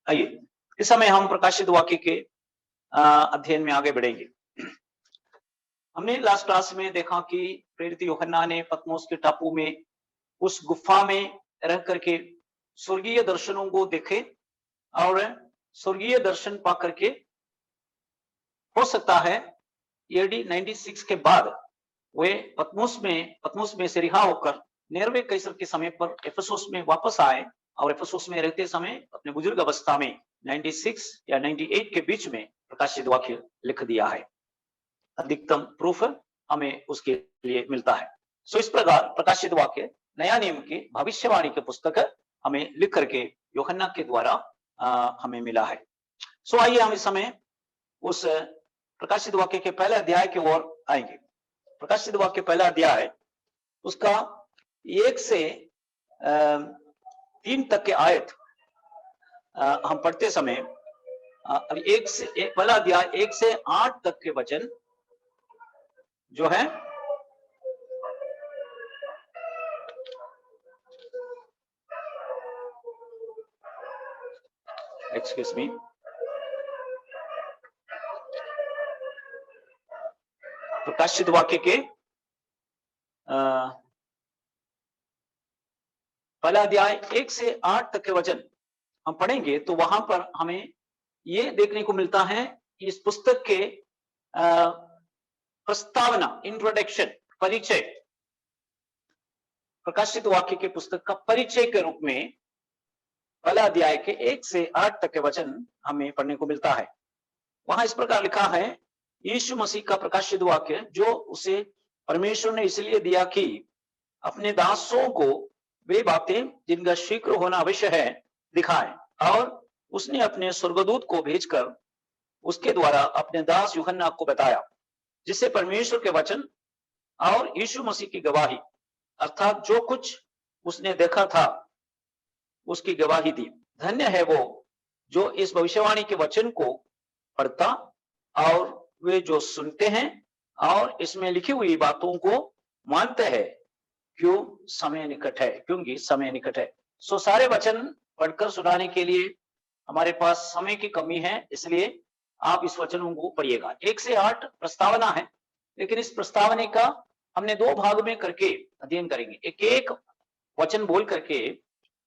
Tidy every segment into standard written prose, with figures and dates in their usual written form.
आइए इस समय हम प्रकाशित वाक्य के अध्ययन में आगे बढ़ेंगे। हमने लास्ट क्लास में देखा कि प्रेरित यूहन्ना ने पतमोस के टापू में उस गुफा में रह करके स्वर्गीय दर्शनों को देखे और स्वर्गीय दर्शन पा करके हो सकता है एडी 96 के बाद वे पतमोस में से रिहा होकर नेरवे कैसर के समय पर एफेसुस में वापस आए और एफेसुस में रहते समय अपने बुजुर्ग अवस्था में 96 या 98 के बीच में प्रकाशित वाक्य लिख दिया है। अधिकतम प्रूफ हमें उसके लिए मिलता है। सो इस प्रकार प्रकाशित वाक्य नया नियम की भविष्यवाणी के पुस्तक हमें लिख करके यूहन्ना के द्वारा हमें मिला है। सो आइए हम इस समय उस प्रकाशित वाक्य के पहले अध्याय की ओर आएंगे। प्रकाशित वाक्य पहला अध्याय उसका 1 से 3 तक के आयत हम पढ़ते समय पहला अध्याय 1 से 8 तक के वचन जो है एक्सक्यूज मी, प्रकाशित वाक्य के पहला अध्याय 1 से 8 तक के वचन हम पढ़ेंगे तो वहां पर हमें यह देखने को मिलता है कि इस पुस्तक के प्रस्तावना, इंट्रोडक्शन, परिचय, प्रकाशित वाक्य के पुस्तक का परिचय के रूप में पहला अध्याय के 1 से 8 तक के वचन हमें पढ़ने को मिलता है। वहां इस प्रकार लिखा है, यीशु मसीह का प्रकाशित वाक्य जो उसे परमेश्वर ने इसलिए दिया कि अपने दासों को वे बातें जिनका शीघ्र होना आवश्यक है दिखाए, और उसने अपने स्वर्गदूत को भेजकर उसके द्वारा अपने दास यूहन्ना को बताया, जिससे परमेश्वर के वचन और यीशु मसीह की गवाही अर्थात जो कुछ उसने देखा था उसकी गवाही दी। धन्य है वो जो इस भविष्यवाणी के वचन को पढ़ता और वे जो सुनते हैं और इसमें लिखी हुई बातों को मानते हैं, क्योंकि समय निकट है। सो सारे वचन पढ़कर सुनाने के लिए हमारे पास समय की कमी है, इसलिए आप इस वचनों को पढ़िएगा। 1 से 8 प्रस्तावना है, लेकिन इस प्रस्तावना का हमने 2 भाग में करके अध्ययन करेंगे। एक वचन बोल करके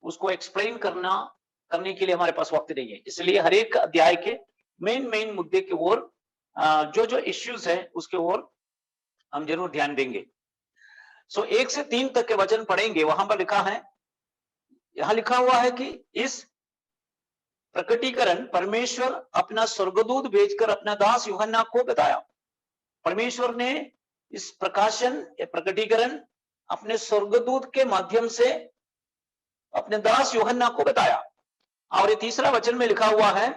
उसको एक्सप्लेन करने के लिए हमारे पास वक्त नहीं है, इसलिए हर एक अध्याय के मेन मुद्दे की ओर जो इश्यूज है उसके ओर हम जरूर ध्यान देंगे। सो 1 से 3 तक के वचन पढ़ेंगे। वहां पर यहां लिखा हुआ है कि इस प्रकटीकरण परमेश्वर अपना स्वर्गदूत भेजकर अपना दास यूहन्ना को बताया। परमेश्वर ने इस प्रकटीकरण अपने स्वर्गदूत के माध्यम से अपने दास यूहन्ना को बताया। और ये तीसरा वचन में लिखा हुआ है,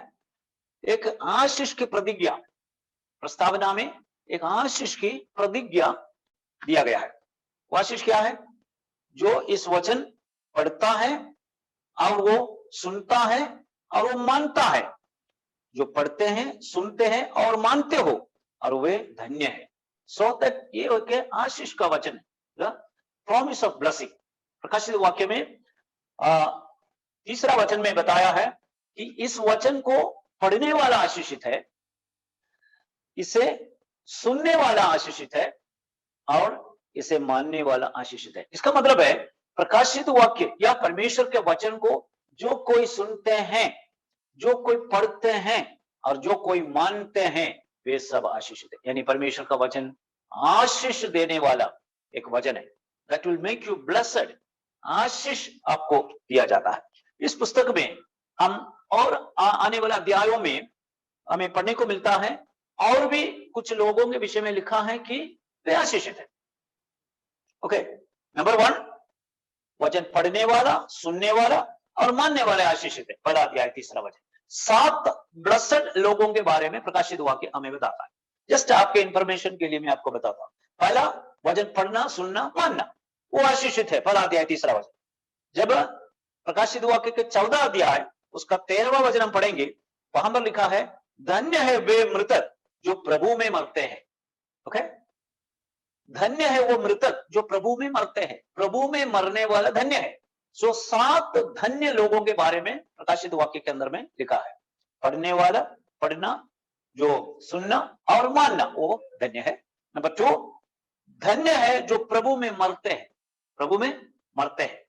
एक आशीष की प्रतिज्ञा, प्रस्तावना में एक आशीष की प्रतिज्ञा दिया गया है। वो आशीष क्या है? जो इस वचन पढ़ता है और वो सुनता है और वो मानता है। जो पढ़ते हैं, सुनते हैं और मानते हो और वे धन्य है। सो दैट ये आशीष का वचन है, प्रॉमिस ऑफ ब्लेसिंग। प्रकाशित वाक्य में तीसरा वचन में बताया है कि इस वचन को पढ़ने वाला आशीषित है, इसे सुनने वाला आशीषित है और इसे मानने वाला आशीषित है। इसका मतलब है प्रकाशित वाक्य या परमेश्वर के वचन को जो कोई सुनते हैं, जो कोई पढ़ते हैं और जो कोई मानते हैं, वे सब आशीषित है। यानी परमेश्वर का वचन आशीष देने वाला एक वचन है। That will make you blessed. आशीष आपको दिया जाता है। इस पुस्तक में हम और आने वाले अध्यायों में हमें पढ़ने को मिलता है, और भी कुछ लोगों के विषय में लिखा है कि वे आशीषित है। ओके, नंबर 1 वचन पढ़ने वाला, सुनने वाला और मानने वाले आशीषित है। पहला अध्याय तीसरा वचन 7 ब्लेस्ड लोगों के बारे में प्रकाशित वाक्य हमें बताता है। जस्ट आपके इंफॉर्मेशन के लिए मैं आपको बताता हूं। पहला वचन पढ़ना, सुनना, मानना, वो आशीषित है। पहला अध्याय तीसरा वचन। जब प्रकाशित वाक्य के 14 अध्याय उसका 13वां वचन हम पढ़ेंगे, वहां पर लिखा है, धन्य है वे मृतक जो प्रभु में मरते हैं। ओके, धन्य है वो मृतक जो प्रभु में मरते हैं। प्रभु में मरने वाला धन्य है। सो 7 धन्य लोगों के बारे में प्रकाशित वाक्य के अंदर में लिखा है। पढ़ने वाला, पढ़ना, जो सुनना और मानना, वो धन्य है। नंबर 2, धन्य है जो प्रभु में मरते हैं। प्रभु में मरते हैं।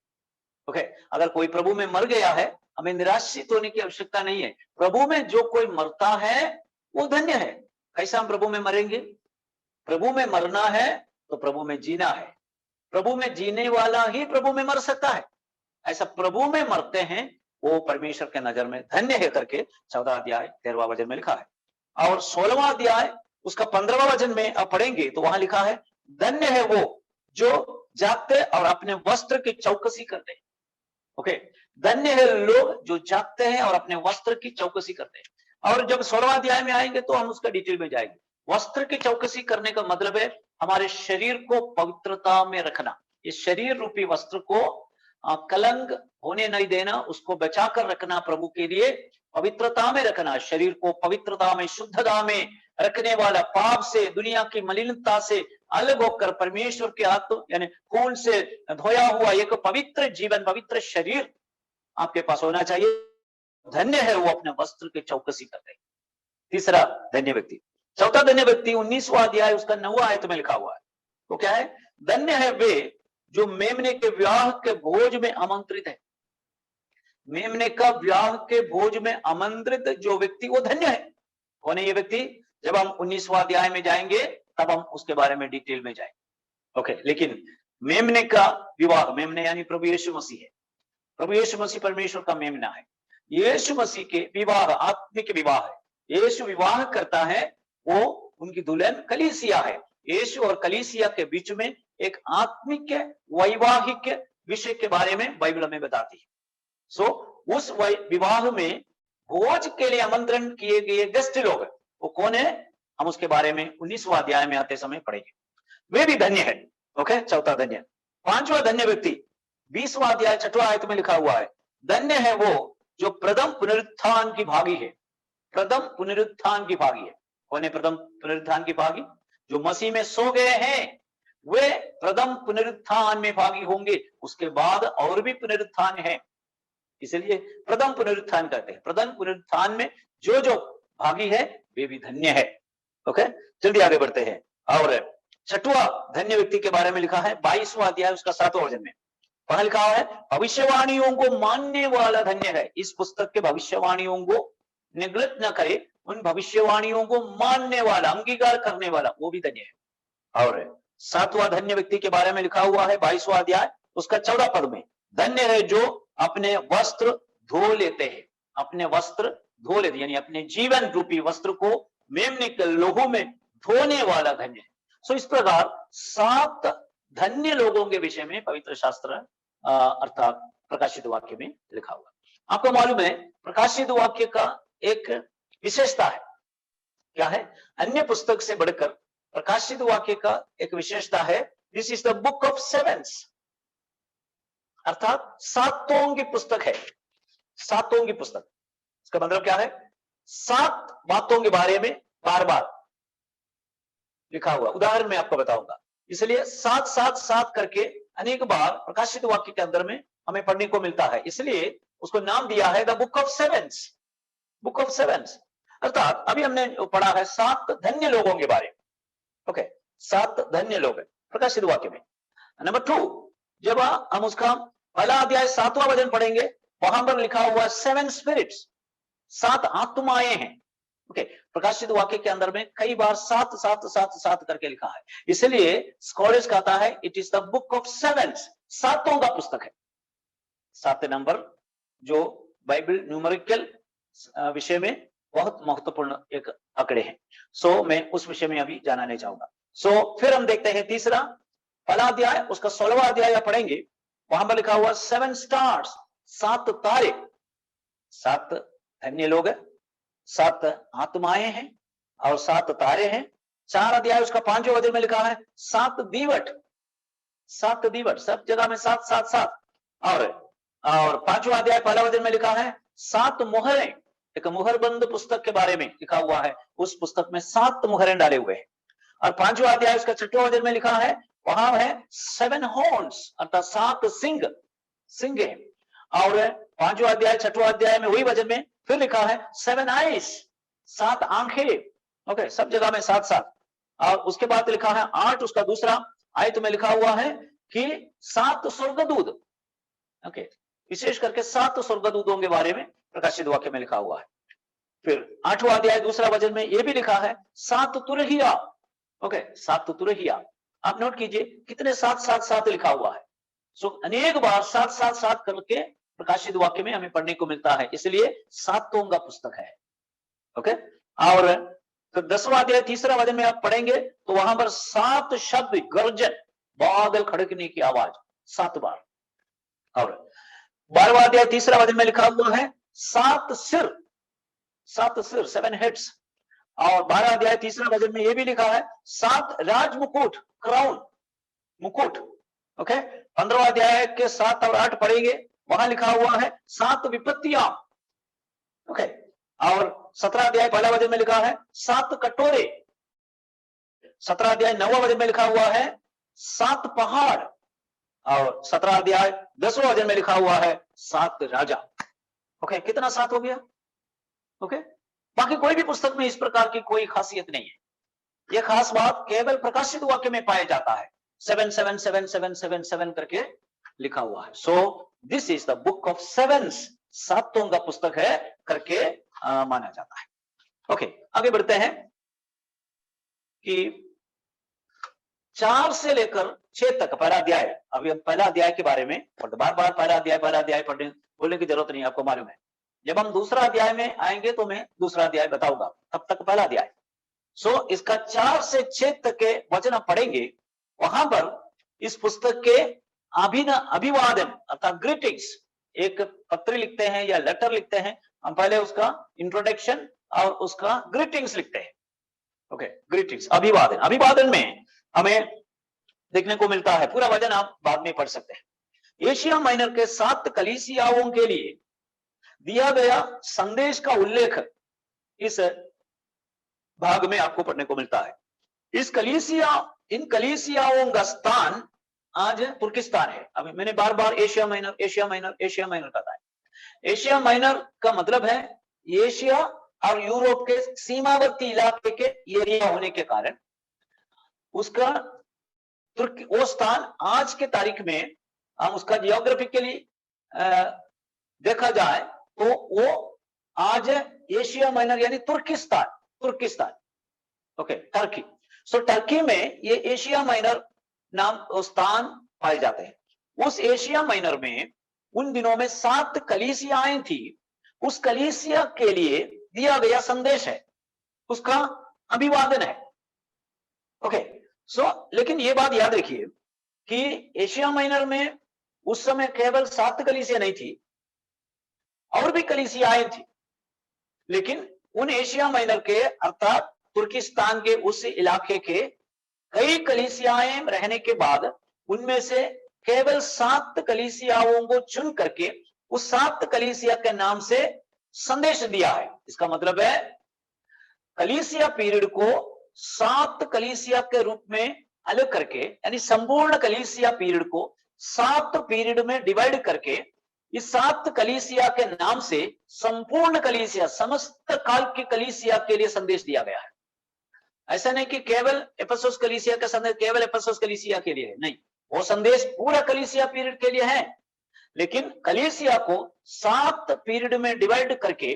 ओके, अगर कोई प्रभु में मर गया है, हमें निराशित होने की आवश्यकता नहीं है। प्रभु में जो कोई मरता है वो धन्य है। कैसा हम प्रभु में मरेंगे? प्रभु में मरना है तो प्रभु में जीना है। प्रभु में जीने वाला ही प्रभु में मर सकता है। ऐसा प्रभु में मरते हैं वो परमेश्वर के नजर में धन्य है करके 14 अध्याय 13वां वचन में लिखा है। और 16वां अध्याय उसका 15वां वचन में आप पढ़ेंगे तो वहां लिखा है, धन्य है वो जो जागते और अपने वस्त्र की चौकसी करते हैं। ओके, धन्य है लोग जो जागते हैं और अपने वस्त्र की चौकसी करते हैं। और जब 16वां अध्याय में आएंगे तो हम उसका डिटेल में जाएंगे। वस्त्र की चौकसी करने का मतलब है हमारे शरीर को पवित्रता में रखना। इस शरीर रूपी वस्त्र को कलंक होने नहीं देना, उसको बचा कर रखना, प्रभु के लिए पवित्रता में रखना। शरीर को पवित्रता में, शुद्धता में रखने वाला, पाप से, दुनिया की मलिनता से अलग होकर परमेश्वर के आत्मा यानी खून से धोया हुआ एक पवित्र जीवन, पवित्र शरीर आपके पास होना चाहिए। धन्य है वो अपने वस्त्र की चौकसी करते हैं। तीसरा धन्य व्यक्ति, चौथा धन्य व्यक्ति 19वां अध्याय उसका 9वां आयत में लिखा हुआ है। तो क्या है? धन्य है वे जो मेमने के विवाह के भोज में आमंत्रित है। मेमने का विवाह के भोज में आमंत्रित जो व्यक्ति, वो धन्य है। कौन है ये व्यक्ति? जब हम 19वां अध्याय में जाएंगे तब हम उसके बारे में डिटेल में जाएंगे। ओके, लेकिन मेमने का विवाह, मेमने यानी प्रभु यीशु मसीह है। प्रभु यीशु मसीह परमेश्वर का मेमना है। यीशु मसीह के विवाह आत्मिक विवाह है। यीशु विवाह करता है, वो उनकी दुल्हन कलीसिया है। यीशु और कलीसिया के बीच में एक आत्मिक वैवाहिक विषय के बारे में बाइबल हमें बताती है। सो उस विवाह में भोज के लिए आमंत्रण किए गए गेस्ट लोग, वो कौन है? हम उसके बारे में 19वां अध्याय में आते समय पढ़ेंगे। वे भी धन्य है। ओके, चौथा धन्य। पांचवा धन्य व्यक्ति 20वां अध्याय 6वां आयत में लिखा हुआ है, धन्य है वो जो प्रथम पुनरुत्थान की भागी है। प्रथम पुनरुत्थान की भागी है। कौन है प्रथम पुनरुत्थान की भागी? जो मसीह में सो गए हैं वे प्रथम पुनरुत्थान में भागी होंगे। उसके बाद और भी पुनरुत्थान है, इसलिए प्रथम पुनरुत्थान कहते हैं। प्रथम पुनरुत्थान में जो जो भागी है वे भी धन्य है। ओके, जल्दी आगे बढ़ते हैं। और 6वां धन्य व्यक्ति के बारे में लिखा है 22वां अध्याय उसका 7वां वचन में। वहां लिखा है, भविष्यवाणियों को मानने वाला धन्य है। इस पुस्तक के भविष्यवाणियों को निगलत न करे, उन भविष्यवाणियों को मानने वाला, अंगीकार करने वाला, वो भी धन्य है। और 7वां धन्य व्यक्ति के बारे में लिखा हुआ है 22वां अध्याय उसका 14 पद में, धन्य है जो अपने वस्त्र धो लेते हैं। अपने वस्त्र धो लेते यानी अपने जीवन रूपी वस्त्र को मेमने के लोगों में धोने वाला धन्य है। सो इस प्रकार 7 धन्य लोगों के विषय में पवित्र शास्त्र अर्थात प्रकाशित वाक्य में लिखा हुआ। आपको मालूम है प्रकाशित वाक्य का एक विशेषता है। क्या है? अन्य पुस्तक से बढ़कर प्रकाशित वाक्य का एक विशेषता है, this is the book of sevens, अर्थात 7 की पुस्तक है। 7 की पुस्तक, इसका मतलब क्या है? 7 बातों के बारे में बार बार लिखा हुआ। उदाहरण मैं आपको बताऊंगा, इसलिए 7-7-7 करके अनेक बार प्रकाशित वाक्य के अंदर में हमें पढ़ने को मिलता है, इसलिए उसको नाम दिया है the book of sevens. Book of sevens अर्थात अभी हमने पढ़ा है 7 धन्य लोगों के बारे में। ओके, 7 धन्य लोग है प्रकाशित वाक्य में। नंबर 2, जब हम उसका पहला अध्याय 7वां वचन पढ़ेंगे, वहां पर लिखा हुआ 7 स्पिरिट्स, 7 आत्माएं हैं। ओके, प्रकाशित वाक्य के अंदर में कई बार 7-7-7-7 करके लिखा है, इसलिए स्कॉलर्स कहता है it is the book of sevens, 7 का पुस्तक है। 7 नंबर जो बाइबल न्यूमेरिकल विषय में बहुत महत्वपूर्ण एक आंकड़े हैं। सो मैं उस विषय में अभी जाना नहीं चाहूंगा। सो फिर हम देखते हैं तीसरा, पहला अध्याय उसका 16वां अध्याय पढ़ेंगे, वहां पर लिखा हुआ 7 स्टार्स, 7 तारे। 7 धन्य लोग है, 7 आत्माएं हैं और 7 तारे हैं। 4 अध्याय उसका 5वें वचन में लिखा है 7 दीवट। 7 दीवट, सब जगह में 7-7-7। और 5वां अध्याय पहला वचन में लिखा है 7 मुहरें। एक मुहरबंद पुस्तक के बारे में लिखा हुआ है, उस पुस्तक में 7 मुहरें डाले हुए हैं। और 5वां अध्याय उसका 6वां वचन में लिखा है, वहां है 7 हॉर्न्स अर्थात 7 सिंह। सिंह है। और 5वां अध्याय 6वां अध्याय में वही वचन में फिर लिखा है 7 आइज, 7 आंखें। ओके, सब जगह में 7 और उसके बाद लिखा है 8, उसका दूसरा आयत में लिखा हुआ है कि 7 स्वर्गदूत। ओके, विशेष करके 7 स्वर्गदूतों के बारे में प्रकाशित वाक्य में लिखा हुआ है। फिर 8वां अध्याय दूसरा वचन में यह भी लिखा है 7 तुरहिया। ओके, 7 तुरहिया। आप नोट कीजिए कितने 7 लिखा हुआ है। सो अनेक बार 7 करके प्रकाशित वाक्य में हमें पढ़ने को मिलता है, इसलिए 7 का पुस्तक है। ओके, और तो 10वां अध्याय तीसरा वचन में आप पढ़ेंगे तो वहां पर 7 शब्द, गर्जन, बादल खड़कने की आवाज 7 बार। और 12वां अध्याय तीसरा वचन में लिखा हुआ है 7 सिर, 7 हेड्स। और 12 अध्याय तीसरा वचन में यह भी लिखा है 7 राज मुकुट, क्राउन, मुकुट। ओके, 15वां अध्याय के 7 और 8 पढ़ेंगे, वहां लिखा हुआ है 7 विपत्तियां। ओके, और 17 अध्याय पहला वचन में लिखा है 7 कटोरे। 17 अध्याय 9वां वचन में लिखा हुआ है 7 पहाड़। और 17 अध्याय 10वां वचन में लिखा हुआ है 7 राजा। ओके, कितना 7 हो गया? ओके, बाकी कोई भी पुस्तक में इस प्रकार की कोई खासियत नहीं है। यह खास बात केवल प्रकाशित वाक्य में पाया जाता है, 7 करके लिखा हुआ है। So this is the book of 7, 7 का पुस्तक है करके माना जाता है। ओके, आगे बढ़ते हैं कि 4 से लेकर 6 तक पहला अध्याय। अभी हम पहला अध्याय के बारे में बार बार पहला अध्याय पढ़ने बोलने की जरूरत नहीं, आपको मालूम है। जब हम दूसरा अध्याय में आएंगे तो मैं दूसरा अध्याय बताऊंगा, तब तक पहला अध्याय। सो इसका 4 से 6 तक के वचन हम पढ़ेंगे। वहां पर इस पुस्तक के अभिवादन अर्थात ग्रीटिंग्स, एक पत्र लिखते हैं या लेटर लिखते हैं, हम पहले उसका इंट्रोडक्शन और उसका ग्रीटिंग्स लिखते हैं। ओके, ग्रीटिंग्स, अभिवादन में हमें देखने को मिलता है, पूरा वचन आप बाद में पढ़ सकते हैं। एशिया माइनर के 7 कलीसियाओं के लिए दिया गया संदेश का उल्लेख इस भाग में आपको पढ़ने को मिलता है। इन कलीसियाओं का स्थान आज तुर्किस्तान है। अभी मैंने बार बार एशिया माइनर कहा है। एशिया माइनर का मतलब है एशिया और यूरोप के सीमावर्ती इलाके के एरिया होने के कारण उसका वो स्थान आज के तारीख में हम उसका जियोग्राफिकली देखा जाए तो वो आज एशिया माइनर यानी तुर्किस्तान। Okay, Turkey. सो टर्की में ये एशिया माइनर नाम स्थान पाए जाते हैं। उस एशिया माइनर में उन दिनों में 7 कलीसियाएं थी। उस कलीसिया के लिए दिया गया संदेश है, उसका अभिवादन है। ओके, सो लेकिन ये बात याद रखिए कि एशिया माइनर में उस समय केवल 7 कलीसिया नहीं थी, और भी कलीसियाएं थी। लेकिन उन एशिया माइनर के अर्थात तुर्किस्तान के उस इलाके के कई कलीसियाएं रहने के बाद उनमें से केवल 7 कलीसियाओं को चुन करके उस 7 कलीसिया के नाम से संदेश दिया है। इसका मतलब है कलीसिया पीरियड को 7 कलीसिया के रूप में अलग करके, यानी संपूर्ण कलीसिया पीरियड को 7 पीरियड में डिवाइड करके इस 7 कलीसिया के नाम से संपूर्ण कलीसिया, समस्त काल की कलीसिया के लिए संदेश दिया गया है। ऐसा नहीं कि केवल एफेसुस कलीसिया का संदेश केवल एफेसुस कलीसिया के लिए है, नहीं, वो संदेश पूरा कलीसिया पीरियड के लिए है। लेकिन कलीसिया को 7 पीरियड में डिवाइड करके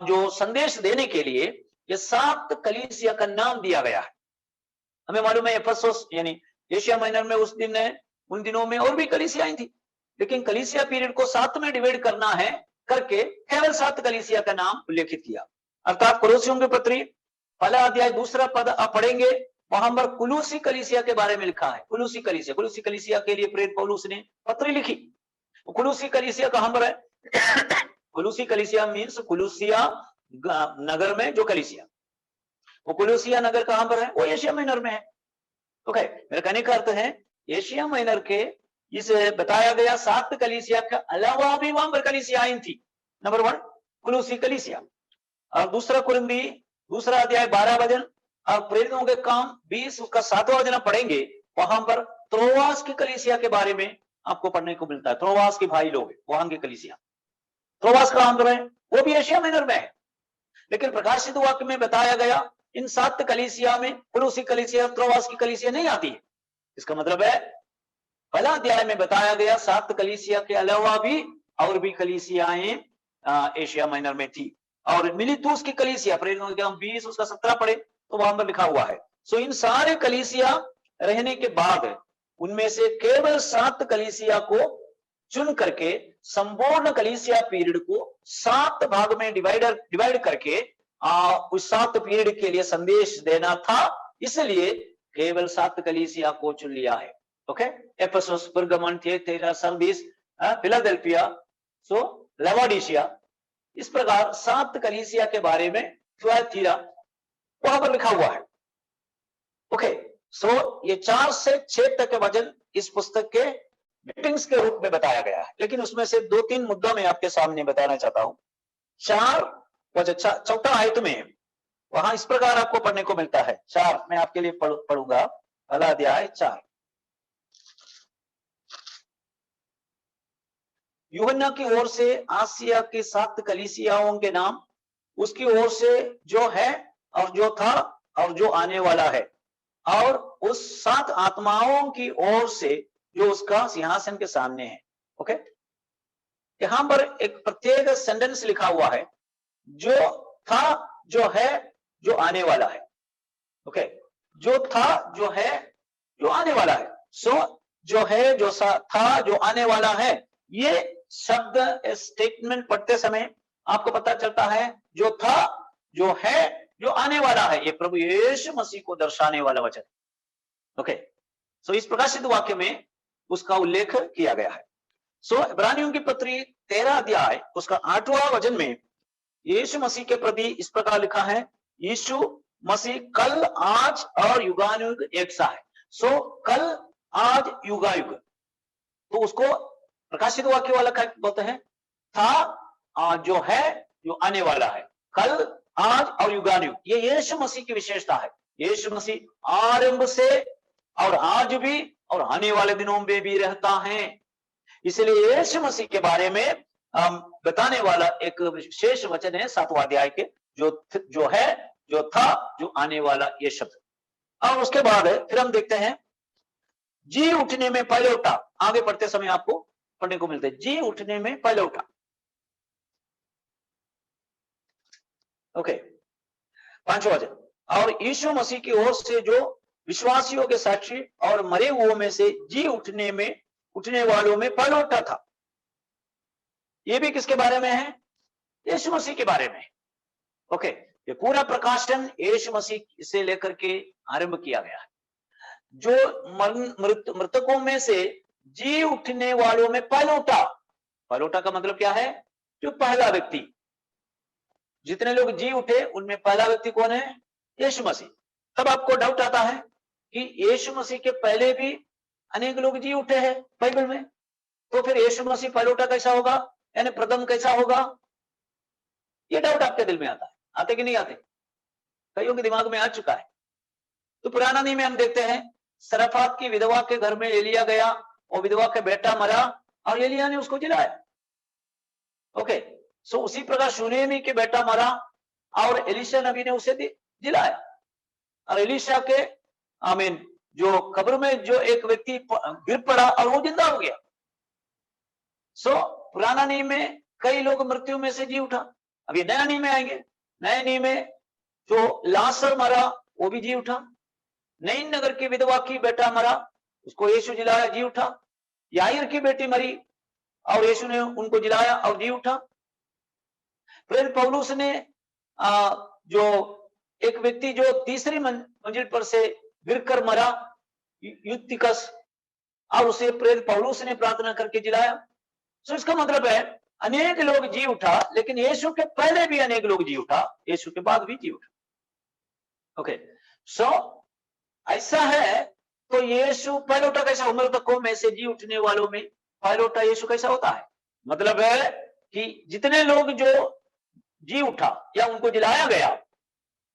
जो संदेश देने के लिए ये 7 कलीसिया का नाम दिया गया है। हमें मालूम है एफेसुस यानी एशिया माइनर में उन दिनों में और भी कलीसियाएं थी, लेकिन कलीसिया पीरियड को 7 में डिवाइड करना है करके केवल 7 कलीसिया का नाम उल्लेखित किया। अर्थात कुलुसियों की पत्री पहला अध्याय दूसरा पद आप पढ़ेंगे, वहां पर कुलुसी कलीसिया के बारे में लिखा है। कुलुसी कलीसिया के लिए प्रेरित पौलुस ने पत्री लिखी। कुलुसी कलीसिया कहां पर है? कुलुसी कलीसिया मीन्स कुलुसिया नगर में जो कलीसिया, वो कुलुसिया नगर कहां पर है? वो एशिया माइनर में है। ओके, मेरे कहने का अर्थ है एशिया माइनर के इस बताया गया 7 कलीसिया के अलावा भी वहां पर कलीसियाएं थी। नंबर 1 कुलुसी कलीसिया, और दूसरा कुरिन्थी दूसरा अध्याय 12 वचन और प्रेरितों के काम 20 उसका 7वां वचन पढ़ेंगे, वहां पर त्रोआस की कलीसिया के बारे में आपको पढ़ने को मिलता है। त्रोआस के भाई लोग वहां की कलीसिया, त्रोआस कहां पर है? वो भी एशिया माइनर में है। लेकिन प्रकाशित वाक्य में बताया गया इन 7 कलीसिया में कुलुसी कलीसिया, त्रोआस की कलीसिया नहीं आती है। इसका मतलब है पहला अध्याय में बताया गया 7 कलीसिया के अलावा भी और भी कलीसियाएं एशिया माइनर में थी। और मिलीतुस की कलीसिया प्रेरितों हम 20 उसका 17 पढ़े तो वहां पर लिखा हुआ है। सो इन सारे कलीसिया रहने के बाद उनमें से केवल 7 कलीसिया को चुन करके संपूर्ण कलीसिया पीरियड को 7 भाग में डिवाइड करके उस 7 पीरियड के लिए संदेश देना था, इसलिए केवल 7 कलीसिया को चुन लिया है। ओके, एफेसस, परगमन, थिएतैरा, सरदीस, फिलाडेल्फिया, सो लवाडीशिया, इस प्रकार 7 कलीसिया के बारे में थुआतीरा वहां पर लिखा हुआ है। ओके, सो ये 4 से 6 तक के वचन इस पुस्तक के मीटिंग्स के रूप में बताया गया है, लेकिन उसमें से 2-3 मुद्दा मैं आपके सामने बताना चाहता हूं। 4 वचन, चौथा आयत में वहां इस प्रकार आपको पढ़ने को मिलता है। 4 मैं आपके लिए पढ़ूंगा, पहला अध्याय 4। यूहन्ना की ओर से आसिया के 7 कलीसियाओं के नाम, उसकी ओर से जो है और जो था और जो आने वाला है, और उस 7 आत्माओं की ओर से जो उसका सिंहासन के सामने है। ओके, यहां पर एक प्रत्येक सेंटेंस लिखा हुआ है, जो था, जो है, जो आने वाला है। ओके, जो था, जो है, जो आने वाला है। सो जो है, जो था, जो आने वाला है, ये शब्द स्टेटमेंट पढ़ते समय आपको पता चलता है जो था, जो है, जो आने वाला है, ये प्रभु यीशु मसीह को दर्शाने वाला वचन। ओके, सो इस प्रकाशित वाक्य में उसका उल्लेख किया गया है। सो इब्रानियों की पत्री 13 अध्याय उसका 8वां वचन में यीशु मसीह के प्रति इस प्रकार लिखा है, यीशु मसीह कल, आज और युगानुयुग एक सा है। सो कल, आज, युगायुग, तो उसको प्रकाशित वाक्य वाला क्या बोलते हैं? था, जो है, जो आने वाला है, कल, आज और युगानुयुग, ये यीशु मसीह की विशेषता है। यीशु मसीह आरंभ से और आज भी और आने वाले दिनों में भी रहता है। इसलिए यीशु मसीह के बारे में बताने वाला एक विशेष वचन है 7वां अध्याय के, जो है, जो था, जो आने वाला, ये शब्द। और उसके बाद फिर हम देखते हैं जी उठने में पहले उठा। आगे पढ़ते समय आपको पढ़ने को मिलते हैं जी उठने में पहले उठा। ओके, 5वां वचन, और यीशु मसीह की ओर से जो विश्वासियों के साक्षी और मरे हुओं में से जी उठने वालों में पहले उठा था। ये भी किसके बारे में है? यीशु मसीह के बारे में। ओके, ये पूरा प्रकाशन यीशु मसीह से लेकर के आरंभ किया गया है। जो मृतकों में से जी उठने वालों में पहले उठा। पहले उठा का मतलब क्या है? जो पहला व्यक्ति। जितने लोग जी उठे उनमें पहला व्यक्ति कौन है? यीशु मसीह। तब आपको डाउट आता है कि यीशु मसीह के पहले भी अनेक लोग जी उठे हैं बाइबल में, तो फिर यीशु मसीह पहले उठा कैसा होगा, यानी प्रथम कैसा होगा? ये डाउट आपके दिल में आता है। आते कि नहीं आते? कईयों के दिमाग में आ चुका है। तो पुराना नियम में हम देखते हैं सरफात की विधवा के घर में एलिया गया और विधवा का बेटा मरा और एलिया ने उसको जिलाया। ओके, सो उसी प्रकार शूनेमी के बेटा मरा और एलिशा नबी ने उसे जिलाया। और एलिशा के आमीन जो कब्र में जो एक व्यक्ति गिर पड़ा और वो जिंदा हो गया। सो पुराना नियम में कई लोग मृत्यु में से जी उठा। अभी नया नियम में आएंगे। नए नियम में जो लासर मरा वो भी जी उठा। नईन नगर की विधवा की बेटा मरा, उसको यीशु जिलाया, जी उठा। याईर की बेटी मरी और यीशु ने उनको जिलाया और जी उठा। फिर पौलुस ने जो एक व्यक्ति जो तीसरी मंजिल पर से गिरकर मरा, यूतिकस, और उसे प्रेरित पौलुस ने प्रार्थना करके जिलाया। तो इसका मतलब है अनेक लोग जी उठा, लेकिन यीशु के पहले भी अनेक लोग जी उठा, यीशु के बाद भी जी उठा। ओके, सो ऐसा है। तो यीशु पहले उठा कैसा? मृतकों में से जी उठने वालों में पहले उठा यीशु कैसा होता है? मतलब है कि जितने लोग जो जी उठा या उनको जिलाया गया,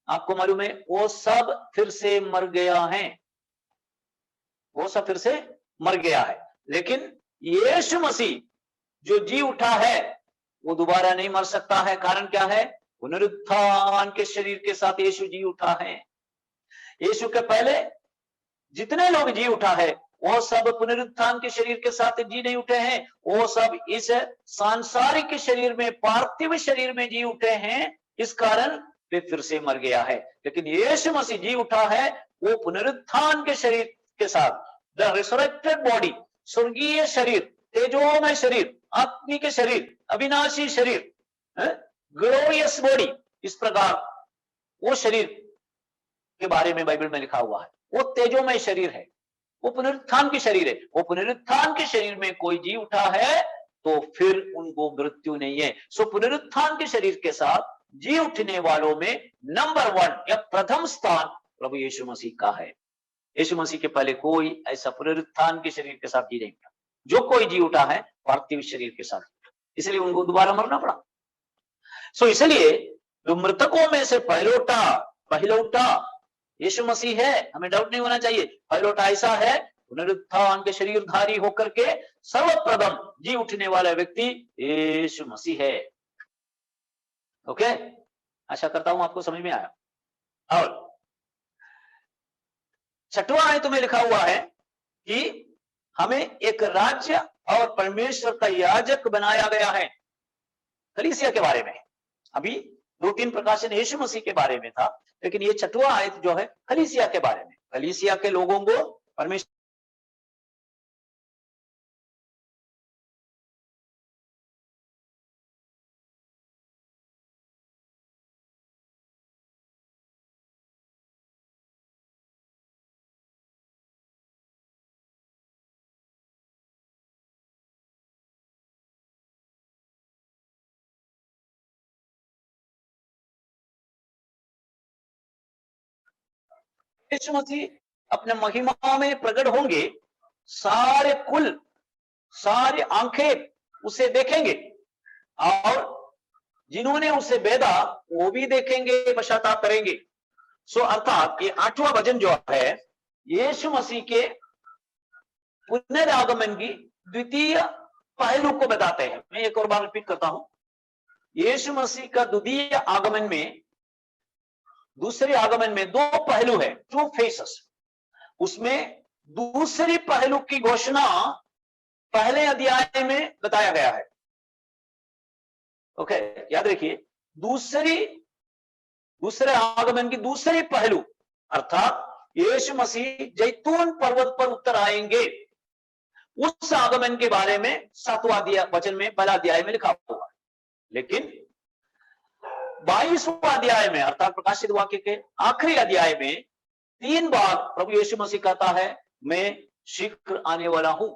आपको मालूम है वो सब फिर से मर गया है। वो सब फिर से मर गया है। लेकिन यीशु मसीह जो जी उठा है वो दोबारा नहीं मर सकता है। कारण क्या है? पुनरुत्थान के शरीर के साथ यीशु जी उठा है। यीशु के पहले जितने लोग जी उठा है वो सब पुनरुत्थान के शरीर के साथ जी नहीं उठे हैं, वो सब इस सांसारिक शरीर में, पार्थिव शरीर में जी उठे हैं। इस कारण वे फिर से मर गया है। लेकिन यीशु मसीह जी उठा है वो पुनरुत्थान के शरीर के साथ, द रिसरेक्टेड बॉडी, स्वर्गीय शरीर, तेजोमय शरीर, आत्मिक शरीर, अविनाशी शरीर, ग्लोरियस बॉडी। इस प्रकार वो शरीर के बारे में बाइबल में लिखा हुआ है, वो तेजोमय शरीर है, वो पुनरुत्थान की शरीर है। वो पुनरुत्थान के शरीर में कोई जी उठा है तो फिर उनको मृत्यु नहीं है। सो पुनरुत्थान के शरीर के साथ जी उठने वालों में नंबर 1 या प्रथम स्थान प्रभु यीशु मसीह का है। यीशु मसीह के पहले कोई ऐसा पुनरुत्थान के शरीर के साथ जी नहीं उठा। जो कोई जी उठा है पार्थिव शरीर के साथ, इसलिए उनको दोबारा मरना पड़ा। सो इसलिए जो मृतकों में से पहलौटा यीशु मसीह है, हमें डाउट नहीं होना चाहिए। पहलौटा ऐसा है, पुनरुत्थान के शरीरधारी होकर के सर्वप्रथम जी उठने वाला व्यक्ति यीशु मसीह है। ओके, आशा करता हूं आपको समझ में आया। और 6वां आयत में लिखा हुआ है कि हमें एक राज्य और परमेश्वर का याजक बनाया गया है। कलीसिया के बारे में अभी 2-3 प्रकाशन यीशु मसीह के बारे में था, लेकिन ये 6वां आयत जो है कलीसिया के बारे में, कलीसिया के लोगों को परमेश्वर यीशु मसीह अपने महिमा में प्रकट होंगे, सारे कुल, सारी आंखें उसे देखेंगे और जिन्होंने उसे बेधा वो भी देखेंगे, पश्चाताप करेंगे। सो अर्थात ये 8वां वचन जो है यीशु मसीह के पुनरागमन की द्वितीय पहलू को बताते हैं। मैं एक और बार रिपीट करता हूं, यीशु मसीह का द्वितीय आगमन में, दूसरे आगमन में 2 पहलू है, 2 फेसेस। उसमें दूसरी पहलू की घोषणा पहले अध्याय में बताया गया है। ओके, याद रखिए, दूसरे आगमन की दूसरी पहलू अर्थात यीशु मसीह जैतून पर्वत पर उतर आएंगे, उस आगमन के बारे में 7वां वचन में, पहला अध्याय में लिखा हुआ है। लेकिन 22वां अध्याय में अर्थात प्रकाशित वाक्य के आखिरी अध्याय में 3 बार प्रभु यीशु मसीह कहता है मैं शीघ्र आने वाला हूं।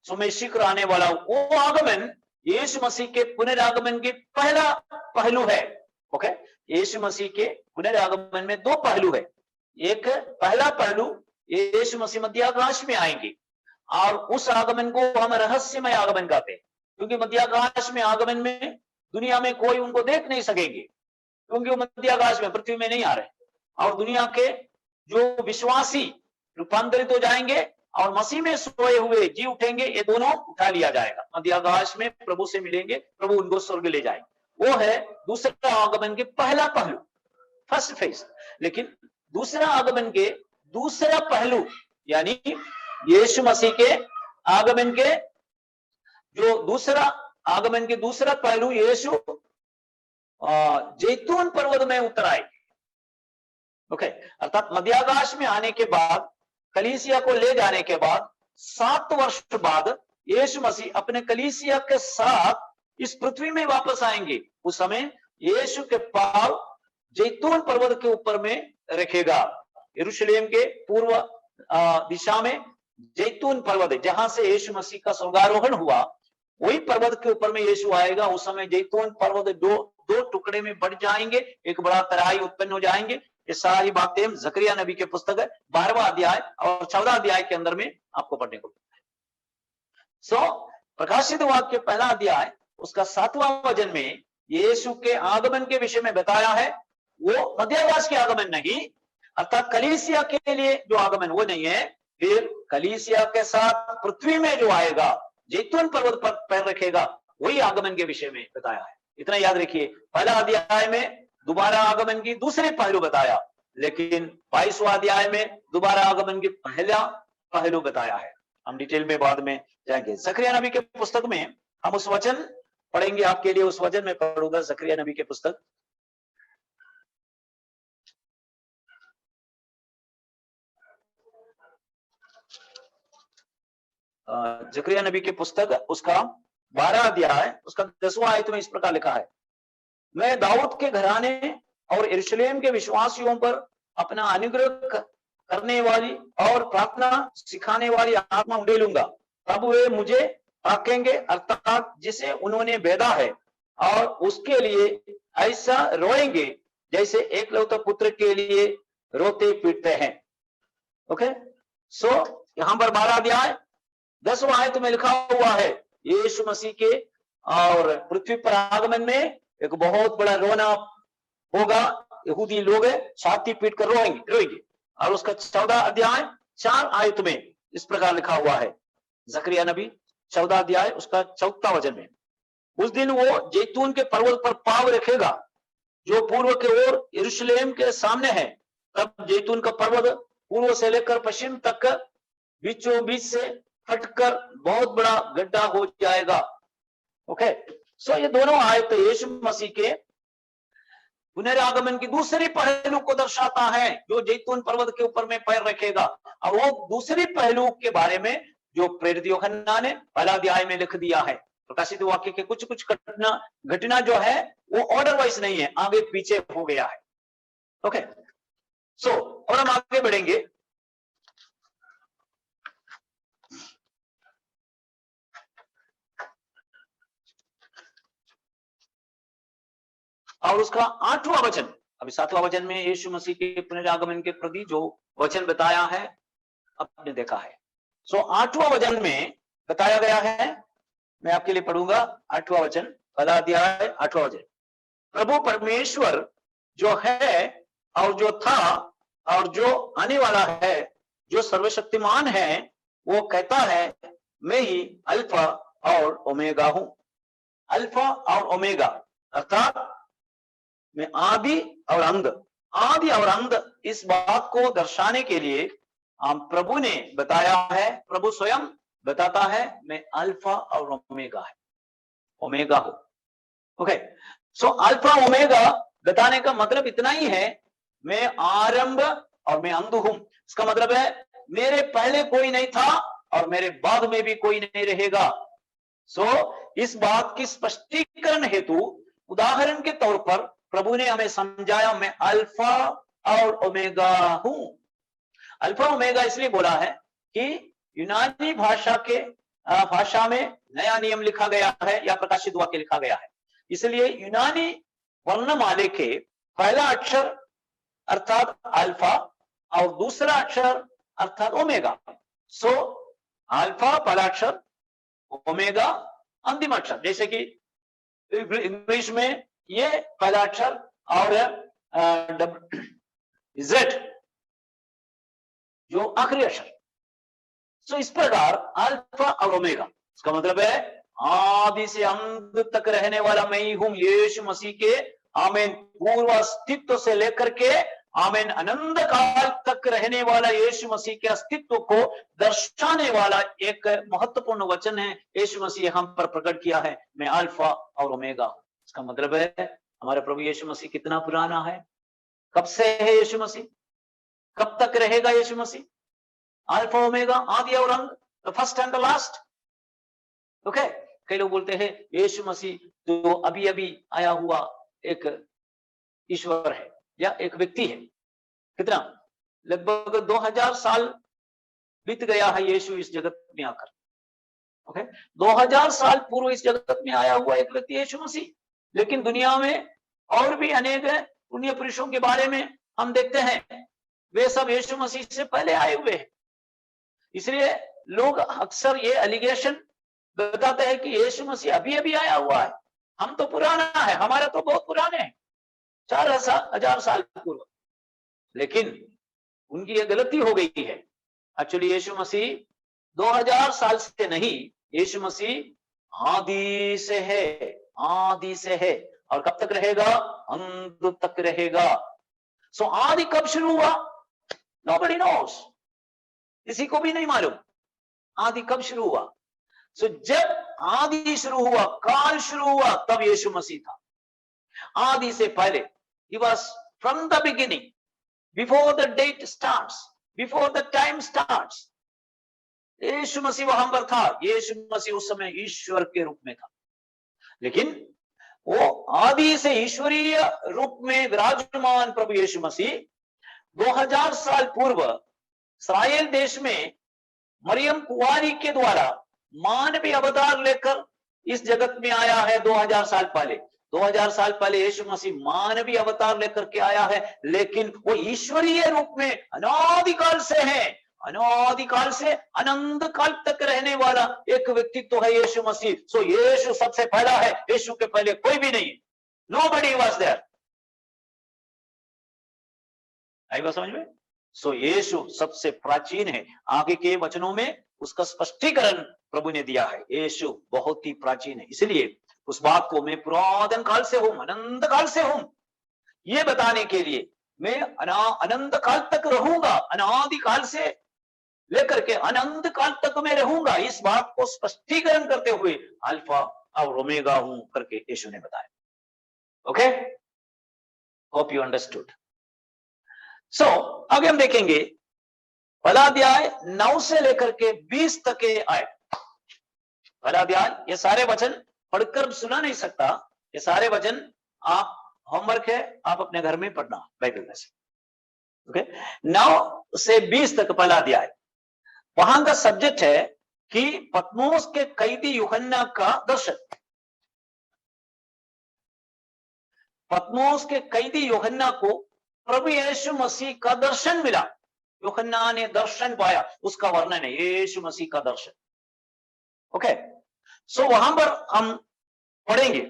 सो मैं शीघ्र आने वाला हूं, वो आगमन यीशु मसीह के पुनरागमन के पहला पहलू है। ओके, यीशु मसीह के पुनरागमन में 2 पहलू है। एक पहला पहलू, यीशु मसीह मध्याकाश में आएंगे और उस आगमन को हम रहस्यमय आगमन कहते हैं, क्योंकि मध्याकाश में आगमन में दुनिया में कोई उनको देख नहीं सकेंगे, क्योंकि वो मध्याकाश में, पृथ्वी में नहीं आ रहे। और दुनिया के जो विश्वासी रूपांतरित हो जाएंगे और मसीह में सोए हुए जी उठेंगे, ये दोनों उठा लिया जाएगा, मध्याकाश में प्रभु से मिलेंगे, प्रभु उनको स्वर्ग ले जाएंगे। वो है दूसरा आगमन के पहला पहलू, फर्स्ट फेज। लेकिन दूसरा आगमन के दूसरा पहलू, यानी यीशु मसीह के आगमन के जो दूसरा आगमन के दूसरा पहलू, यीशु जैतून पर्वत में उतर आए। ओके, अर्थात मध्याकाश में आने के बाद, कलीसिया को ले जाने के बाद 7 वर्ष बाद यीशु मसीह अपने कलीसिया के साथ इस पृथ्वी में वापस आएंगे। उस समय यीशु के पांव जैतून पर्वत के ऊपर में रखेगा। यरूशलेम के पूर्व दिशा में जैतून पर्वत है, जहां से यीशु मसीह का स्वर्गारोहण हुआ, वही पर्वत के ऊपर में यीशु आएगा। उस समय जैतून पर्वत दो टुकड़े में बढ़ जाएंगे, एक बड़ा तराई उत्पन्न हो जाएंगे। ये सारी बातें जकरिया नबी के पुस्तक है 12वां अध्याय और 14 अध्याय के अंदर में आपको पढ़ने को मिलता है। सो प्रकाशित वाक्य पहला अध्याय उसका 7वां वचन में यीशु के आगमन के विषय में बताया है। वो मध्याकाश के आगमन नहीं, अर्थात कलीसिया के लिए जो आगमन वो नहीं है, फिर कलीसिया के साथ पृथ्वी में जो आएगा, जैतून पर्वत पर पैर रखेगा, वही आगमन के विषय में बताया है। इतना याद रखिए, पहला अध्याय में दोबारा आगमन की दूसरे पहलू बताया, लेकिन 22वां अध्याय में दोबारा आगमन की पहला पहलू बताया है। हम डिटेल में बाद में जाएंगे। जकरिया नबी के पुस्तक में हम उस वचन पढ़ेंगे, आपके लिए उस वचन में पढ़ूंगा जकरिया नबी के पुस्तक। जकरिया नबी के पुस्तक उसका 12 अध्याय उसका 10वां आयत में इस प्रकार लिखा है, मैं दाऊद के घराने और यरूशलेम के विश्वासियों पर अपना अनुग्रह करने वाली और प्रार्थना सिखाने वाली आत्मा उंडेलूंगा, तब वे मुझे ताकेंगे, अर्थात जिसे उन्होंने भेदा है, और उसके लिए ऐसा रोएंगे जैसे एकलौते पुत्र के लिए रोते पीटते हैं। ओके, सो यहां पर 12 अध्याय 10वां आयत में लिखा हुआ है, यीशु मसीह के और पृथ्वी पर आगमन में एक बहुत बड़ा रोना होगा। यहूदी लोग छाती पीट कर रोएंगे। और उसका 14 अध्याय 4 आयत में इस प्रकार लिखा हुआ है, जकरिया नबी 14 अध्याय उसका 4वां वचन में, उस दिन वो जैतून के पर्वत पर पांव रखेगा जो पूर्व के ओर यरूशलेम के सामने है। तब जैतून का पर्वत पूर्व से लेकर पश्चिम तक बीचों बीच से फटकर बहुत बड़ा गड्ढा हो जाएगा। ओके, सो ये दोनों आयत यीशु मसीह के पुनरागमन की दूसरी पहलू को दर्शाता है, जो जैतून पर्वत के ऊपर में पैर रखेगा। और वो दूसरी पहलू के बारे में जो प्रेरित यूहन्ना ने पहला अध्याय में लिख दिया है। प्रकाशित वाक्य के कुछ कुछ घटना जो है वो ऑर्डर वाइज नहीं है, आगे पीछे हो गया है। ओके, सो और हम आगे बढ़ेंगे। और उसका 8वां वचन, अभी 7वां वचन में यीशु मसीह के पुनरागमन के प्रति जो वचन बताया है आपने देखा है। सो 8वां वचन में बताया गया है, मैं आपके लिए पढ़ूंगा 8वां वचन, पहला अध्याय 8वां वचन, प्रभु परमेश्वर जो है और जो था और जो आने वाला है, जो सर्वशक्तिमान है, वो कहता है, मैं ही अल्फा और ओमेगा हूं। अल्फा और ओमेगा अर्थात मैं आदि और अंत, आदि और अंत, इस बात को दर्शाने के लिए हम प्रभु ने बताया है, प्रभु स्वयं बताता है, मैं अल्फा और ओमेगा है, ओमेगा हूं। ओके, सो अल्फा ओमेगा बताने का मतलब इतना ही है, मैं आरंभ और मैं अंत हूं। इसका मतलब है मेरे पहले कोई नहीं था और मेरे बाद में भी कोई नहीं रहेगा। सो इस बात की स्पष्टीकरण हेतु उदाहरण के तौर पर प्रभु ने हमें समझाया, मैं अल्फा और ओमेगा हूं। अल्फा ओमेगा इसलिए बोला है कि यूनानी भाषा में नया नियम लिखा गया है या प्रकाशित वाक्य लिखा गया है, इसलिए यूनानी वर्णमाले के पहला अक्षर अर्थात अल्फा और दूसरा अक्षर अर्थात ओमेगा। सो अल्फा पहला अक्षर, ओमेगा अंतिम अक्षर, जैसे कि इंग्लिश में ये पहला अक्षर और जेड जो आखिरी अक्षर। सो इस प्रकार अल्फा और ओमेगा, इसका मतलब है आदि से अंत तक रहने वाला मैं ही हूं, यीशु मसीह के आमीन पूर्व अस्तित्व से लेकर के आमीन अनंत काल तक रहने वाला यीशु मसीह के अस्तित्व को दर्शाने वाला एक महत्वपूर्ण वचन है यीशु मसीह हम पर प्रकट किया है, मैं अल्फा और ओमेगा। इसका मतलब है हमारे प्रभु यीशु मसीह कितना पुराना है, कब से है यीशु मसीह, कब तक रहेगा यीशु मसीह, अल्फा ओमेगा, आदि और अंत, the first and the last. Okay, कई लोग बोलते हैं यीशु मसीह जो अभी अभी आया हुआ एक ईश्वर है या एक व्यक्ति है। कितना, लगभग 2000 साल बीत गया है यीशु इस जगत में आकर। ओके, 2000 साल पूर्व इस जगत में आया हुआ एक व्यक्ति यीशु मसीह। लेकिन दुनिया में और भी अनेक पुण्य पुरुषों के बारे में हम देखते हैं, वे सब यीशु मसीह से पहले आए हुए हैं। इसलिए लोग अक्सर ये एलिगेशन बताते हैं कि यीशु मसीह अभी अभी आया हुआ है, हम तो पुराना है, हमारा तो बहुत पुराने हैं, 4000 साल पूर्व। लेकिन उनकी ये गलती हो गई है, एक्चुअली यीशु मसीह 2000 साल से नहीं, यीशु मसीह आदि से है, आदि से है, और कब तक रहेगा? अंत तक रहेगा। सो आदि कब शुरू हुआ? नोबडी नोस, किसी को भी नहीं मालूम आदि कब शुरू हुआ। सो जब आदि शुरू हुआ, काल शुरू हुआ, तब यीशु मसीह था। आदि से पहले, he was from the beginning, before the date starts, before the time starts, यीशु मसीह वहां पर था। यीशु मसीह उस समय ईश्वर के रूप में था, लेकिन वो आदि से ईश्वरीय रूप में विराजमान प्रभु यीशु मसीह 2000 साल पूर्व इस्राएल देश में मरियम कुंवारी के द्वारा मानवीय अवतार लेकर इस जगत में आया है। 2000 साल पहले, 2000 साल पहले यीशु मसीह मानवीय अवतार लेकर के आया है, लेकिन वो ईश्वरीय रूप में अनादिकाल से है, अनादिकाल से अनंत काल तक रहने वाला एक व्यक्तित्व है यीशु मसीह। सो यीशु सबसे पहला है, यीशु के पहले कोई भी नहीं, नोबडी वाज देयर। आई बात समझ में? सो यीशु सबसे प्राचीन है। आगे के वचनों में उसका स्पष्टीकरण प्रभु ने दिया है, यीशु बहुत ही प्राचीन है। इसलिए उस बात को मैं पुरातन काल से हूं, अनंत काल से हूं, ये बताने के लिए मैं अनंत काल तक रहूंगा, अनादि काल से लेकर के अनंत काल तक मैं रहूंगा, इस बात को स्पष्टीकरण करते हुए अल्फा और ओमेगा हूं करके यीशु ने बताया। Okay, hope you understood. So आगे हम देखेंगे पहला अध्याय 9 से लेकर के 20 तक के आए। पहला अध्याय, ये सारे वचन पढ़कर सुना नहीं सकता, ये सारे वचन आप होमवर्क है, आप अपने घर में पढ़ना बाइबल में से। ओके, 9 से 20 तक पहला अध्याय। वहां का सब्जेक्ट है कि पतमोस के कैदी यूहन्ना का दर्शन। पतमोस के कैदी यूहन्ना को प्रभु यीशु मसीह का दर्शन मिला, यूहन्ना ने दर्शन पाया, उसका वर्णन है यीशु मसीह का दर्शन। ओके, सो वहां पर हम पढ़ेंगे,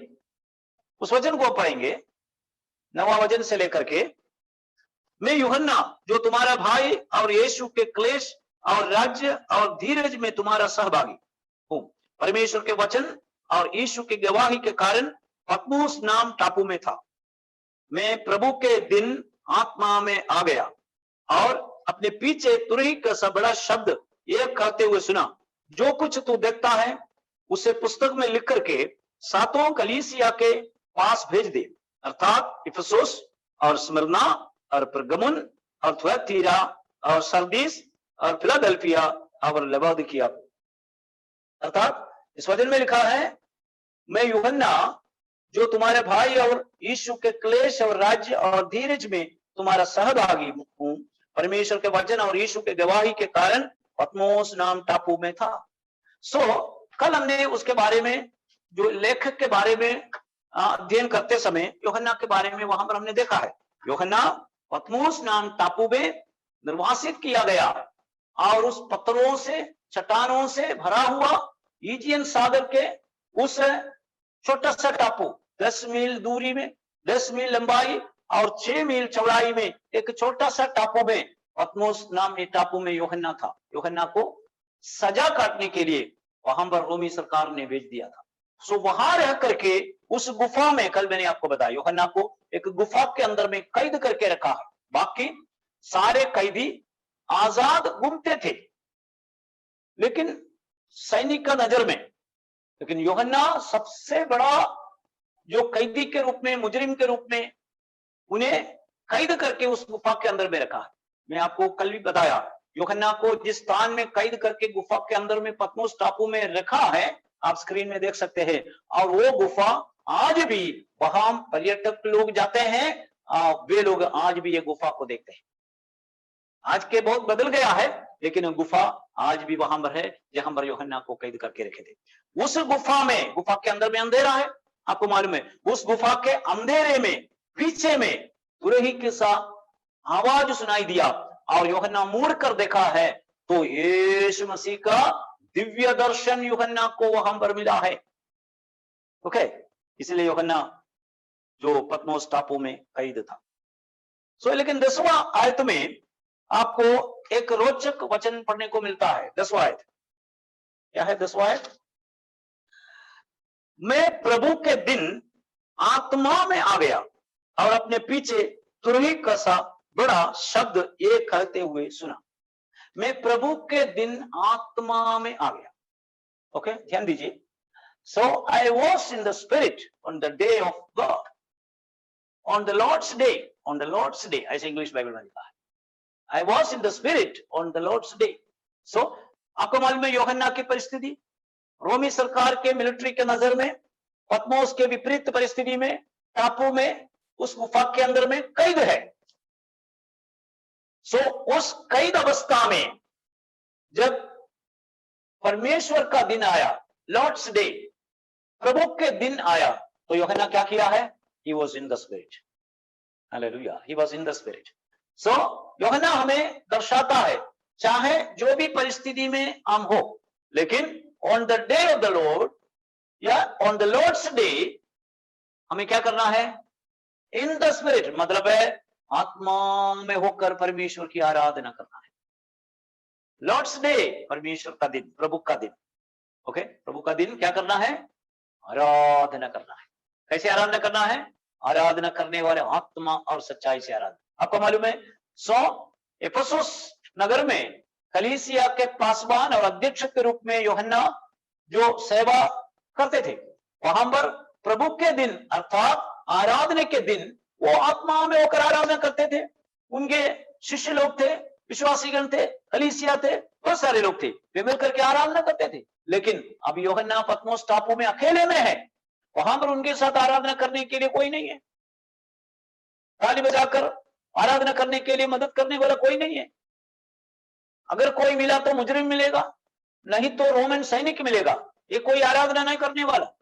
उस वचन को पढ़ेंगे 9वां वचन से लेकर के, मैं यूहन्ना जो तुम्हारा भाई और यीशु के क्लेश और राज्य और धीरज में तुम्हारा सहभागी हूं, परमेश्वर के वचन और यीशु की गवाही के कारण पतमोस नाम टापू में था। मैं प्रभु के दिन आत्मा में आ गया और अपने पीछे तुरही का सा बड़ा शब्द यह कहते हुए सुना, जो कुछ तू देखता है उसे पुस्तक में लिख करके 7 कलीसिया के पास भेज दे, अर्थात इफिसुस और स्मिर्ना और परगमुन और थुआतीरा और सरदीस और फिलाडेल्फिया और लवोदिकिया। अर्थात इस वचन में लिखा है, मैं यूहन्ना जो तुम्हारे भाई और यीशु के क्लेश और राज्य और धीरज में तुम्हारा सहभागी हूं, परमेश्वर के वचन और यीशु के गवाही के कारण पतमोस नाम टापू में था। सो कल हमने उसके बारे में, जो लेखक के बारे में अध्ययन करते समय यूहन्ना के बारे में वहां पर हमने देखा है, यूहन्ना पतमोस नाम टापू में निर्वासित किया गया और उस पत्थरों से, चट्टानों से भरा हुआ ईजियन सागर के उस छोटा सा टापू, 10 मील दूरी में, 10 मील लंबाई और 6 मील चौड़ाई में एक छोटा सा टापू में, पतमोस नाम के टापू में यूहन्ना था। यूहन्ना को सजा काटने के लिए वहां पर रोमी सरकार ने भेज दिया था। सो वहां रह करके उस गुफा में, कल मैंने आपको बताया, यूहन्ना को एक गुफा के अंदर में कैद करके रखा है। बाकी सारे कैदी आजाद घूमते थे, लेकिन सैनिक का नजर में, लेकिन यूहन्ना सबसे बड़ा जो कैदी के रूप में, मुजरिम के रूप में उन्हें कैद करके उस गुफा के अंदर में रखा है। मैं आपको कल भी बताया, यूहन्ना को जिस स्थान में कैद करके गुफा के अंदर में पतमोस टापू में रखा है, आप स्क्रीन में देख सकते हैं, और वो गुफा आज भी वहां पर्यटक लोग जाते हैं, वे लोग आज भी ये गुफा को देखते हैं। आज के बहुत बदल गया है, लेकिन गुफा आज भी वहां पर है जहां पर यूहन्ना को कैद करके रखे थे। उस गुफा में, गुफा के अंदर में अंधेरा है, आपको मालूम है, उस गुफा के अंधेरे में पीछे में तुरही के सा आवाज सुनाई दिया और यूहन्ना मुड़ कर देखा है तो यीशु मसीह का दिव्य दर्शन यूहन्ना को वहां पर मिला है। ओके, इसलिए यूहन्ना जो पतमोस टापू में कैद था। सो लेकिन 10वां आयत में आपको एक रोचक वचन पढ़ने को मिलता है। 10वां आयत क्या है? 10वां आयत, मैं प्रभु के दिन आत्मा में आ गया और अपने पीछे तुरही का सा बड़ा शब्द ये कहते हुए सुना। मैं प्रभु के दिन आत्मा में आ गया। ओके, ध्यान दीजिए। So I was in the Spirit on the day of God, on the Lord's day, on the Lord's day, ऐसे इंग्लिश बाइबल में लिखा है। I was in the Spirit on the Lord's day. So आपको मालूम है यूहन्ना की परिस्थिति, रोमी सरकार के मिलिट्री के नजर में, पतमोस के विपरीत परिस्थिति में, टापू में, उस गुफा के अंदर में कैद है। सो उस कैद अवस्था में जब परमेश्वर का दिन आया, लॉर्ड्स डे, प्रभु के दिन आया, तो यूहन्ना क्या किया है? He was in the Spirit. Hallelujah, he was in the Spirit. So यूहन्ना हमें दर्शाता है, चाहे जो भी परिस्थिति में हम हो, लेकिन on the day of the Lord या ऑन द लॉर्ड्स डे हमें क्या करना है? इन द स्पिरिट, मतलब है आत्मा में होकर परमेश्वर की आराधना करना है। लॉर्ड्स डे, परमेश्वर का दिन, प्रभु का दिन। ओके, प्रभु का दिन क्या करना है? आराधना करना है। कैसे आराधना करना है? आराधना करने वाले आत्मा और सच्चाई से आराधना। आपको मालूम है, एफेसुस नगर में कलीसिया के पासवान और अध्यक्ष के रूप में यूहन्ना जो सेवा करते थे, वहां पर प्रभु के दिन अर्थात आराधना के दिन वो आत्मा में होकर आराधना करते थे। उनके शिष्य लोग थे, विश्वासीगण थे, कलीसिया थे, बहुत सारे लोग थे, वे मिलकर के आराधना करते थे। लेकिन अब यूहन्ना पतमोस टापू में अकेले में है, वहां पर उनके साथ आराधना करने के लिए कोई नहीं है, ताली बजाकर आराधना करने के लिए मदद करने वाला कोई नहीं है। अगर कोई मिला तो मुजरिम मिलेगा, नहीं तो रोमन सैनिक मिलेगा, ये कोई आराधना नहीं करने वाला।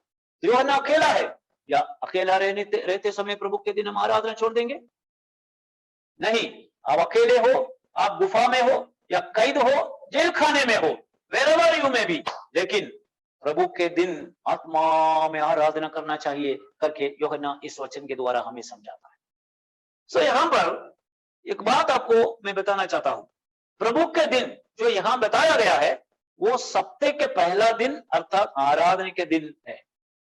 यूहन्ना अकेला है। या अकेला रहते समय प्रभु के दिन हम आराधना छोड़ देंगे? नहीं, आप अकेले हो, आप गुफा में हो या कैद हो, जेल खाने में हो, वेरेवर यू में भी, लेकिन प्रभु के दिन आत्मा में आराधना करना चाहिए करके यूहन्ना इस वचन के द्वारा हमें समझाता है। सो यहां पर एक बात आपको मैं बताना चाहता हूं, प्रभु के दिन जो यहां बताया गया है वो सप्ताह के पहला दिन अर्थात आराधना के दिन है,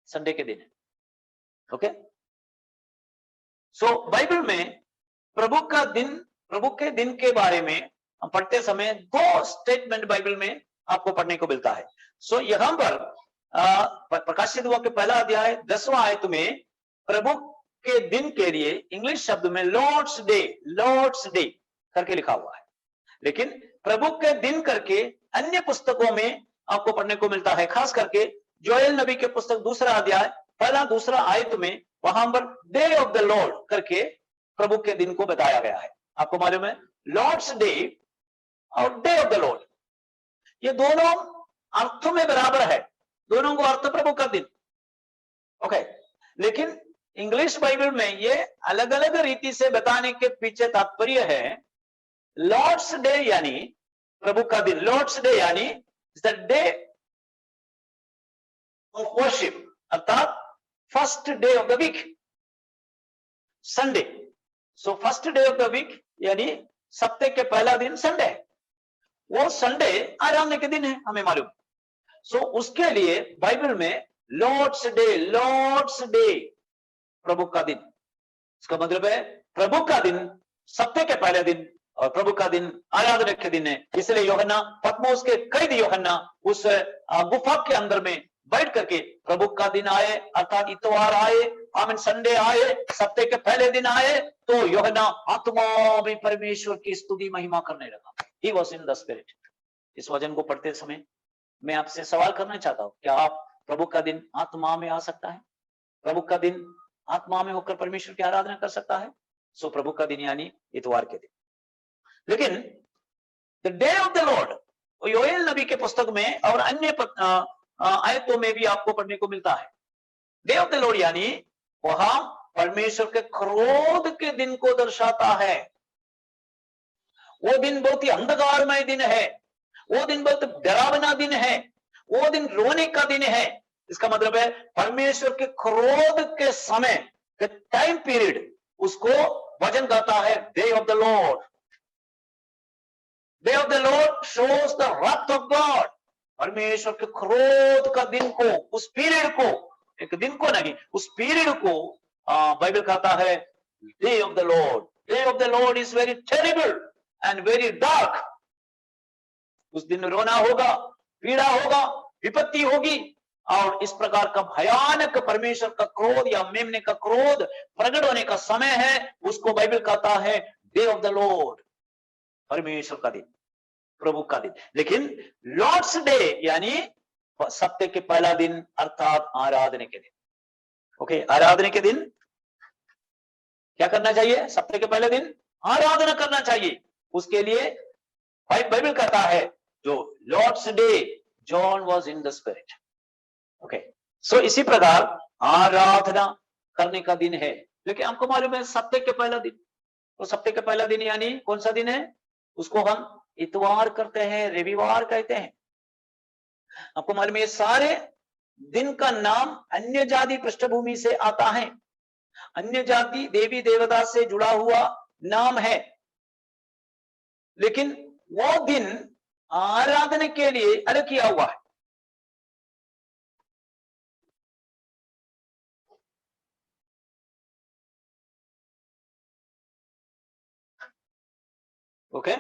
संडे के दिन है। ओके, सो बाइबल में प्रभु का दिन, प्रभु के दिन के बारे में हम पढ़ते समय दो स्टेटमेंट बाइबल में आपको पढ़ने को मिलता है। सो यहां पर प्रकाशित हुआ के पहला अध्याय 10वां आयत में प्रभु के दिन के लिए इंग्लिश शब्द में लॉर्ड्स डे करके लिखा हुआ है, लेकिन प्रभु के दिन करके अन्य पुस्तकों में आपको पढ़ने को मिलता है, खास करके जोएल नबी के पुस्तक 2 अध्याय पहला 2 आयत में वहां per day of the Lord करके प्रभु के दिन को बताया गया है। आपको मालूम है लॉर्ड्स डे और डे ऑफ द लॉर्ड ये दोनों अर्थों में बराबर है, दोनों को अर्थ प्रभु का दिन। ओके, लेकिन इंग्लिश बाइबल में ये अलग अलग रीति से बताने के पीछे तात्पर्य है, लॉर्ड्स डे यानी प्रभु का दिन, लॉर्ड्स डे यानी द डे ऑफ वर्शिप अर्थात first day of the week, Sunday. So first day of the week यानी सप्ताह के पहला दिन संडे, वो संडे आराधना के दिन है, हमें मालूम। सो उसके लिए बाइबल में लॉर्ड्स डे प्रभु का दिन, इसका मतलब है प्रभु का दिन सप्ताह के पहले दिन और प्रभु का दिन आराधना के दिन है। इसलिए यूहन्ना पतमोस के कैद यूहन्ना उस गुफा के अंदर में बैठ करके प्रभु का दिन आए अर्थात इतवार आए, आमीन, संडे आए, सप्ताह के पहले दिन आए, तो यूहन्ना आत्मा में परमेश्वर की स्तुति महिमा करने लगा। He was in the spirit। इस वचन को पढ़ते समय मैं आपसे सवाल करना चाहता हूं, क्या आप प्रभु का दिन आत्मा में आ सकता है? प्रभु का दिन आत्मा में होकर परमेश्वर की आराधना कर सकता है? सो प्रभु का दिन यानी इतवार के दिन। लेकिन the day of the lord Joel नबी के पुस्तक में और अन्य आयतों में भी आपको पढ़ने को मिलता है। डे ऑफ द लॉर्ड यानी वहां परमेश्वर के क्रोध के दिन को दर्शाता है। वो दिन बहुत ही अंधकारमय दिन है, वो दिन बहुत डरावना दिन है, वो दिन रोने का दिन है। इसका मतलब है परमेश्वर के क्रोध के समय के टाइम पीरियड उसको वचन कहता है day of the Lord. Day of the Lord shows the wrath of God, परमेश्वर के क्रोध का दिन को, उस पीरियड को, एक दिन को नहीं, उस पीरियड को बाइबल कहता है day of the Lord. Day of the Lord is very terrible and very dark. उस दिन रोना होगा, पीड़ा होगा, विपत्ति होगी, और इस प्रकार का भयानक परमेश्वर का क्रोध या मेमने का क्रोध प्रकट होने का समय है। उसको बाइबल कहता है डे ऑफ द लॉर्ड, परमेश्वर का दिन, प्रभु का दिन। लेकिन लॉर्ड्स डे यानी सप्ताह के पहला दिन, अर्थात आराधना के दिन। ओके, आराधना के दिन क्या करना चाहिए? सप्ताह के पहले दिन आराधना करना चाहिए। उसके लिए बाइबल कहता है जो Lord's day, John was in the Spirit. Okay, so इसी प्रकार आराधना करने का दिन है। लेकिन हमको मालूम है सप्ताह के पहला दिन, तो सप्ताह के पहला दिन यानी कौन सा दिन है? उसको हम इतवार करते हैं, रविवार कहते हैं। आपको मालूम है ये सारे दिन का नाम अन्य जाति पृष्ठभूमि से आता है, अन्य जाति देवी देवता से जुड़ा हुआ नाम है, लेकिन वो दिन आराधना के लिए अलग किया हुआ है। ओके,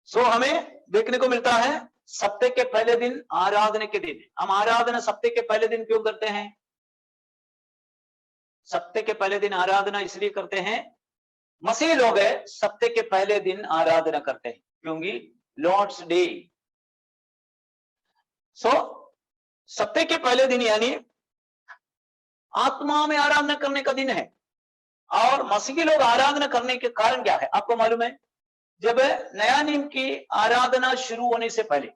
सो हमें देखने को मिलता है सप्ताह के पहले दिन आराधना के दिन। हम आराधना सप्ताह के पहले दिन क्यों करते हैं? सप्ताह के पहले दिन आराधना इसलिए करते हैं, मसीह लोग सप्ताह के पहले दिन आराधना करते हैं क्योंकि लॉर्ड्स डे। सो सप्ताह के पहले दिन यानी आत्मा में आराधना करने का दिन है। और मसीह के लोग आराधना करने के कारण क्या है आपको मालूम है? जब नया नियम की आराधना शुरू होने से पहले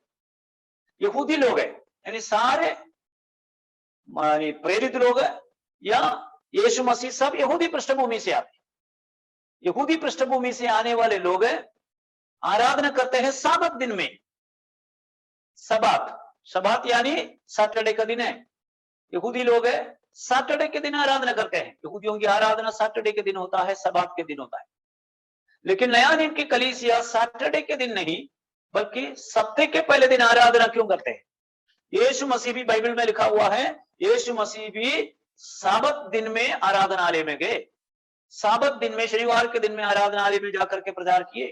यहूदी लोग हैं, यानी सारे प्रेरित लोग या यीशु मसीह सब यहूदी पृष्ठभूमि से आते। यहूदी पृष्ठभूमि से आने वाले लोग आराधना करते हैं साबत दिन में। सबात, सबात यानी सैटरडे का दिन है। यहूदी लोग सैटरडे के दिन आराधना करते हैं। यहूदियों की आराधना सैटरडे के दिन होता है, सबात के दिन होता है। लेकिन नया नियम की कलीसिया सैटरडे के दिन नहीं बल्कि सप्ताह के पहले दिन आराधना क्यों करते हैं? यीशु मसीह भी बाइबल में लिखा हुआ है, यीशु मसीह भी साबत दिन में आराधनालय में गए। साबत दिन में, शनिवार के दिन में आराधनालय में जाकर के प्रचार किए।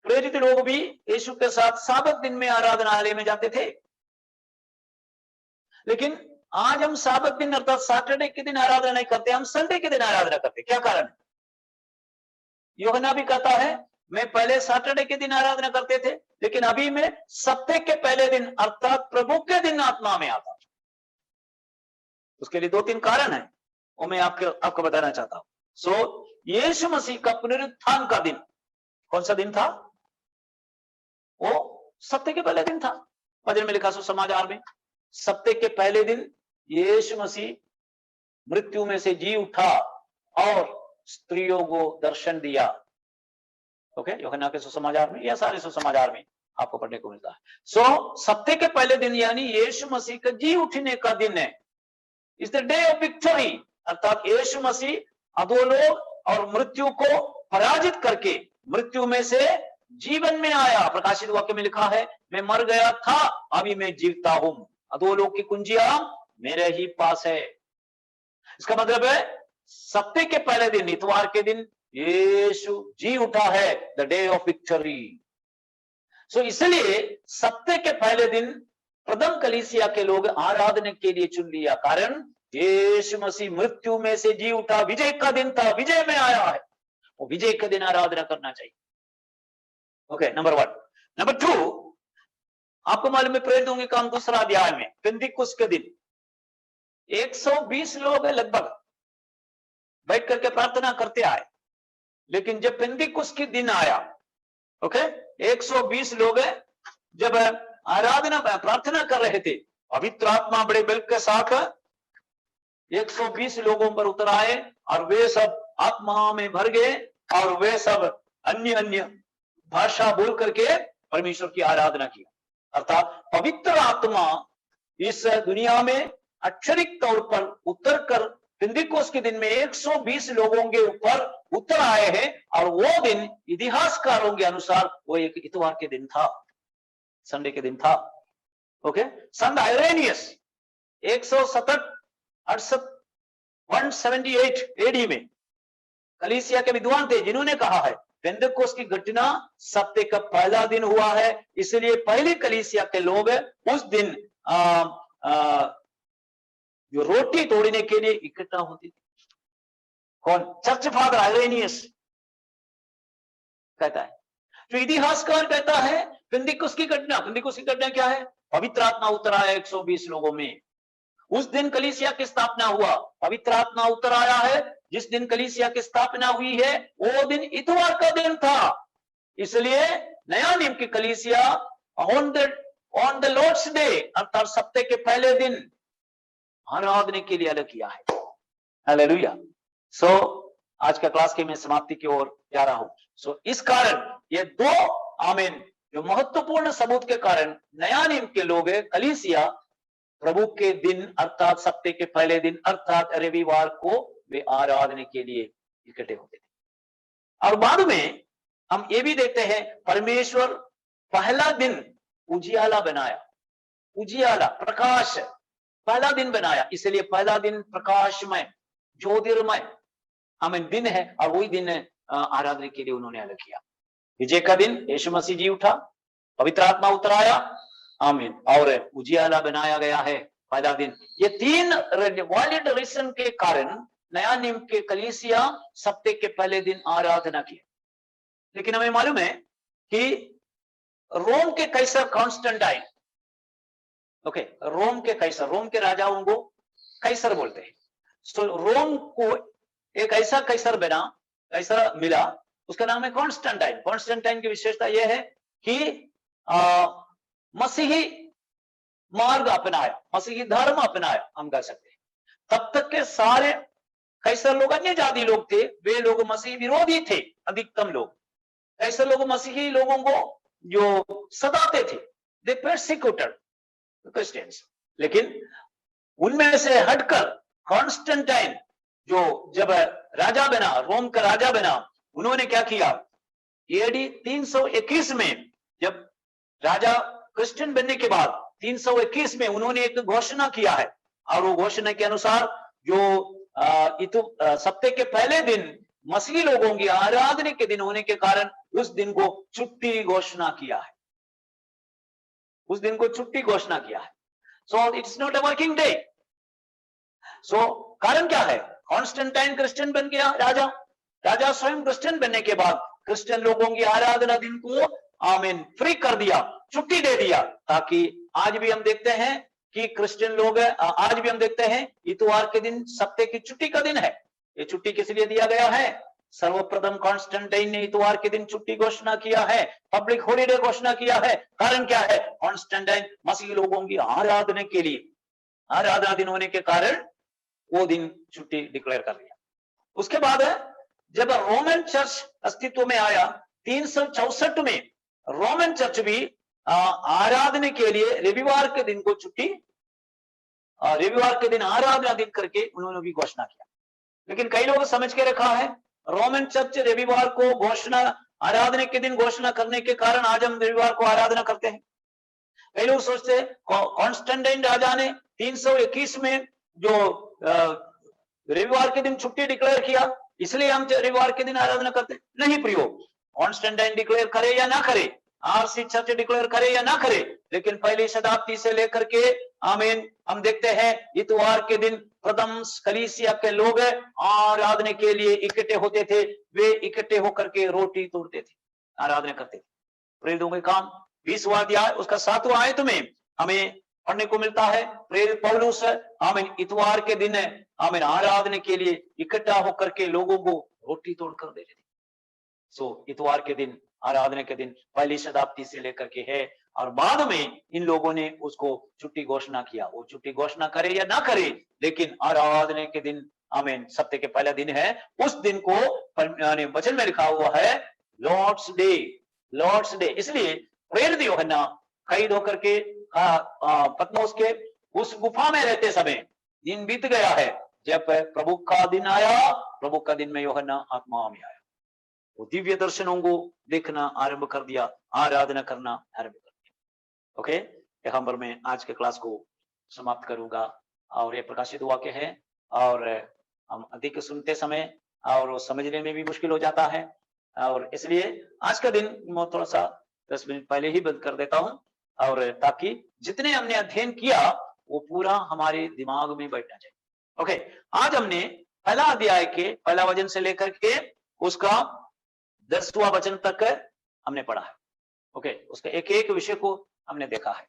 प्रेरित लोग भी यीशु के साथ साबत दिन में आराधनालय में जाते थे। लेकिन आज हम साबत दिन अर्थात सैटरडे के दिन आराधना नहीं करते, हम संडे के दिन आराधना करते। क्या कारण है? यूहन्ना भी कहता है मैं पहले सैटरडे के दिन आराधना करते थे, लेकिन अभी मैं सप्ताह के पहले दिन अर्थात प्रभु के दिन आत्मा में आता। उसके लिए 2-3 कारण है, वो मैं आपको बताना चाहता हूं। सो यीशु मसीह का पुनरुत्थान का दिन कौन सा दिन था? वो सप्ताह के पहले दिन था। वचन में लिखा सुसमाचार में सप्ताह के पहले दिन यीशु मसीह मृत्यु में से जी उठा और स्त्रियों को दर्शन दिया। ओके, यूहन्ना के सुसमाचार में या सारे सुसमाचार में आपको पढ़ने को मिलता है। सो सप्ताह के पहले दिन यानी यीशु मसीह का जी उठने का दिन है। Is the day of victory, अर्थात यीशु मसीह अधोलोक और मृत्यु को पराजित करके मृत्यु में से जीवन में आया। प्रकाशित वाक्य में लिखा है मैं मर गया था अभी मैं जीवता हूं, अधोलोक की कुंजियां मेरे ही पास है। इसका मतलब है सप्ताह के पहले दिन, इतवार के दिन यीशु जी उठा है, द डे ऑफ विक्टोरी। सो इसलिए सप्ताह के पहले दिन प्रथम कलीसिया के लोग आराधना के लिए चुन लिया, कारण यीशु मसीह मृत्यु में से जी उठा, विजय का दिन था, विजय में आया है, वो विजय के दिन आराधना करना चाहिए। Okay, number 1। नंबर 2, आपको मालूम है प्रेरितों के काम 2 अध्याय में पेंतिकुस्त के दिन 120 लोग लगभग बैठ करके प्रार्थना करते आए। लेकिन जब पेंतिकुस्त के दिन आया, ओके, 120 लोग जब आराधना प्रार्थना कर रहे थे, पवित्र आत्मा बड़े बल के साथ 120 लोगों पर उतर आए और वे सब आत्मा में भर गए और वे सब अन्य अन्य भाषा बोल करके परमेश्वर की आराधना की। अर्थात पवित्र आत्मा इस दुनिया में अक्षरिक तौर पर उतर कर पेंतिकोस्त के दिन में 120 लोगों के ऊपर उतर आए हैं, और वो दिन इतिहासकारों के अनुसार वो एक इतवार के दिन था, संडे के दिन था। ओके, संत आइरेनियस 167 178 एडी में कलीसिया के विद्वान थे, जिन्होंने कहा है पेंतिकोस्त की घटना सप्ताह का पहला दिन हुआ है, इसलिए पहली कलीसिया के लोग उस दिन जो रोटी तोड़ने के लिए इकट्ठा होती थी। कौन? चर्च फादर आइरेनियस कहता है। जो इतिहासकार कहता है पेंतिकोस्त की घटना क्या है? पवित्र आत्मा उतर आया 120 लोगों में। उस दिन कलीसिया की स्थापना हुआ, पवित्र आत्मा उतर आया है। जिस दिन कलीसिया की स्थापना हुई है वो दिन इतवार का दिन था, इसलिए नया नियम की कलीसिया ऑन द लॉर्ड्स डे अर्थात सप्ताह के पहले दिन आराधना के लिए अलग किया है। हालेलुया। सो आज का क्लास की मैं समाप्ति की ओर जा रहा हूं। सो इस कारण ये दो आमीन जो महत्वपूर्ण सबूत के कारण नया नियम के लोग कलीसिया प्रभु के दिन अर्थात सप्ताह के पहले दिन अर्थात रविवार को वे आराधना के लिए इकट्ठे होते थे। और बाद में हम ये भी देखते हैं परमेश्वर पहला दिन उजियाला बनाया, उजियाला प्रकाश पहला दिन बनाया, इसलिए पहला दिन प्रकाशमय ज्योतिर्मय हमें दिन है, और वही दिन आराधना के लिए उन्होंने अलग किया। विजय का दिन यीशु मसीह जी उठा, पवित्र आत्मा उतराया, आमीन, और उजियाला बनाया गया है पहला दिन। ये तीन वैलिड रीजन के कारण नया नियम के कलीसिया सप्ताह के पहले दिन आराधना की। लेकिन हमें मालूम है कि रोम के कैसर कॉन्स्टेंटाइन, ओके, रोम के कैसर, रोम के राजाओं को कैसर बोलते हैं। तो रोम को एक ऐसा कैसर बना, कैसर मिला, उसका नाम है कॉन्स्टेंटाइन। कॉन्स्टेंटाइन की विशेषता यह है कि मसीही मार्ग अपनाया, मसीही धर्म अपनाया, हम कह सकते हैं। तब तक के सारे कैसर लोग अन्य जाति लोग थे, वे लोग मसीह विरोधी थे, अधिकतम लोग। कैसर लोग मसीही लोगों को जो सताते थे, दे परसिक्यूटेड क्रिश्चियंस। लेकिन उनमें से हटकर कॉन्स्टेंटाइन जो जब राजा बना, रोम का राजा बना, उन्होंने क्या किया? एडी 321 में जब राजा क्रिश्चियन बनने के बाद 321 में उन्होंने एक घोषणा किया है, और वो घोषणा के अनुसार जो सप्ताह के पहले दिन मसीही लोगों की आराधना के दिन होने के कारण उस दिन को छुट्टी घोषणा किया है, उस दिन को छुट्टी घोषणा किया है। So it's not a working day. So कारण क्या है? कॉन्स्टेंटाइन क्रिश्चियन बन गया राजा, राजा स्वयं क्रिश्चियन बनने के बाद क्रिश्चियन लोगों की आराधना दिन को आमीन फ्री कर दिया, छुट्टी दे दिया, ताकि आज भी हम देखते हैं कि क्रिश्चियन लोग, आज भी हम देखते हैं इतवार के दिन सप्ताह की छुट्टी का दिन है। ये छुट्टी किस लिए दिया गया है? सर्वप्रथम कॉन्स्टेंटाइन ने इतवार के दिन छुट्टी घोषणा किया है, पब्लिक हॉलिडे घोषणा किया है। कारण क्या है? कॉन्स्टेंटाइन मसीही लोगों की आराधना के लिए, आराधना दिन होने के कारण वो दिन छुट्टी डिक्लेयर कर दिया। उसके बाद जब रोमन चर्च अस्तित्व में आया 364 में, रोमन चर्च भी आराधना के लिए रविवार के दिन को छुट्टी, रविवार के दिन आराधना दिन करके उन्होंने भी घोषणा किया। लेकिन कई लोग समझ के रखा है रोमन चर्च रविवार को घोषणा, आराधना के दिन घोषणा करने के कारण आज हम रविवार को आराधना करते हैं। कई लोग सोचते कॉन्स्टेंटाइन राजा ने 321 में जो रविवार के दिन छुट्टी डिक्लेयर किया, इसलिए हम रविवार के दिन आराधना करते हैं। नहीं प्रियो, कॉन्स्टेंटाइन डिक्लेयर करे या ना करे, आरसी चर्च डिक्लेयर करे या ना करे, लेकिन पहली शताब्दी से लेकर के आमीन हम देखते हैं इतवार के दिन प्रथम कलीसिया के लोग आराधना के लिए इकट्ठे होते थे। वे इकट्ठे होकर के रोटी तोड़ते थे, आराधना करते थे। प्रेरितों के काम 20वां अध्याय उसका 7वां आयत में हमें पढ़ने को मिलता है, प्रेरित पौलुस आमीन इतवार के दिन आमीन आराधना के लिए इकट्ठा होकर के लोगों को रोटी तोड़ कर देते थे। सो इतवार के दिन, आराधना के दिन पहली शताब्दी से लेकर के है, और बाद में इन लोगों ने उसको छुट्टी घोषणा किया। वो छुट्टी घोषणा करे या ना करे, लेकिन आराधना के दिन आमीन सप्ताह के पहला दिन है, उस दिन को वचन में लिखा हुआ है लॉर्ड्स डे, लॉर्ड्स डे। इसलिए प्रेरित यूहन्ना कैद होकर के पतमोस के उस गुफा में रहते समय दिन बीत गया है, जब प्रभु का दिन आया, प्रभु का दिन में यूहन्ना आत्मा में आया, वो दिव्य दर्शनों को देखना आरंभ कर दिया, आराधना करना आरंभ कर दिया। ओके, यहाँ पर मैं आज के क्लास को समाप्त करूंगा। और ये प्रकाशित वाक्य है, और हम अधिक सुनते समय और समझने में भी मुश्किल हो जाता है, और इसलिए आज का दिन मैं थोड़ा सा 10 मिनट पहले ही बंद कर देता हूं, और ताकि जितने हमने अध्ययन किया वो पूरा हमारे दिमाग में बैठना चाहिए। ओके, आज हमने पहला अध्याय के पहला वचन से लेकर के उसका 10वां वचन तक हमने पढ़ा है। ओके, उसका एक एक विषय को हमने देखा है।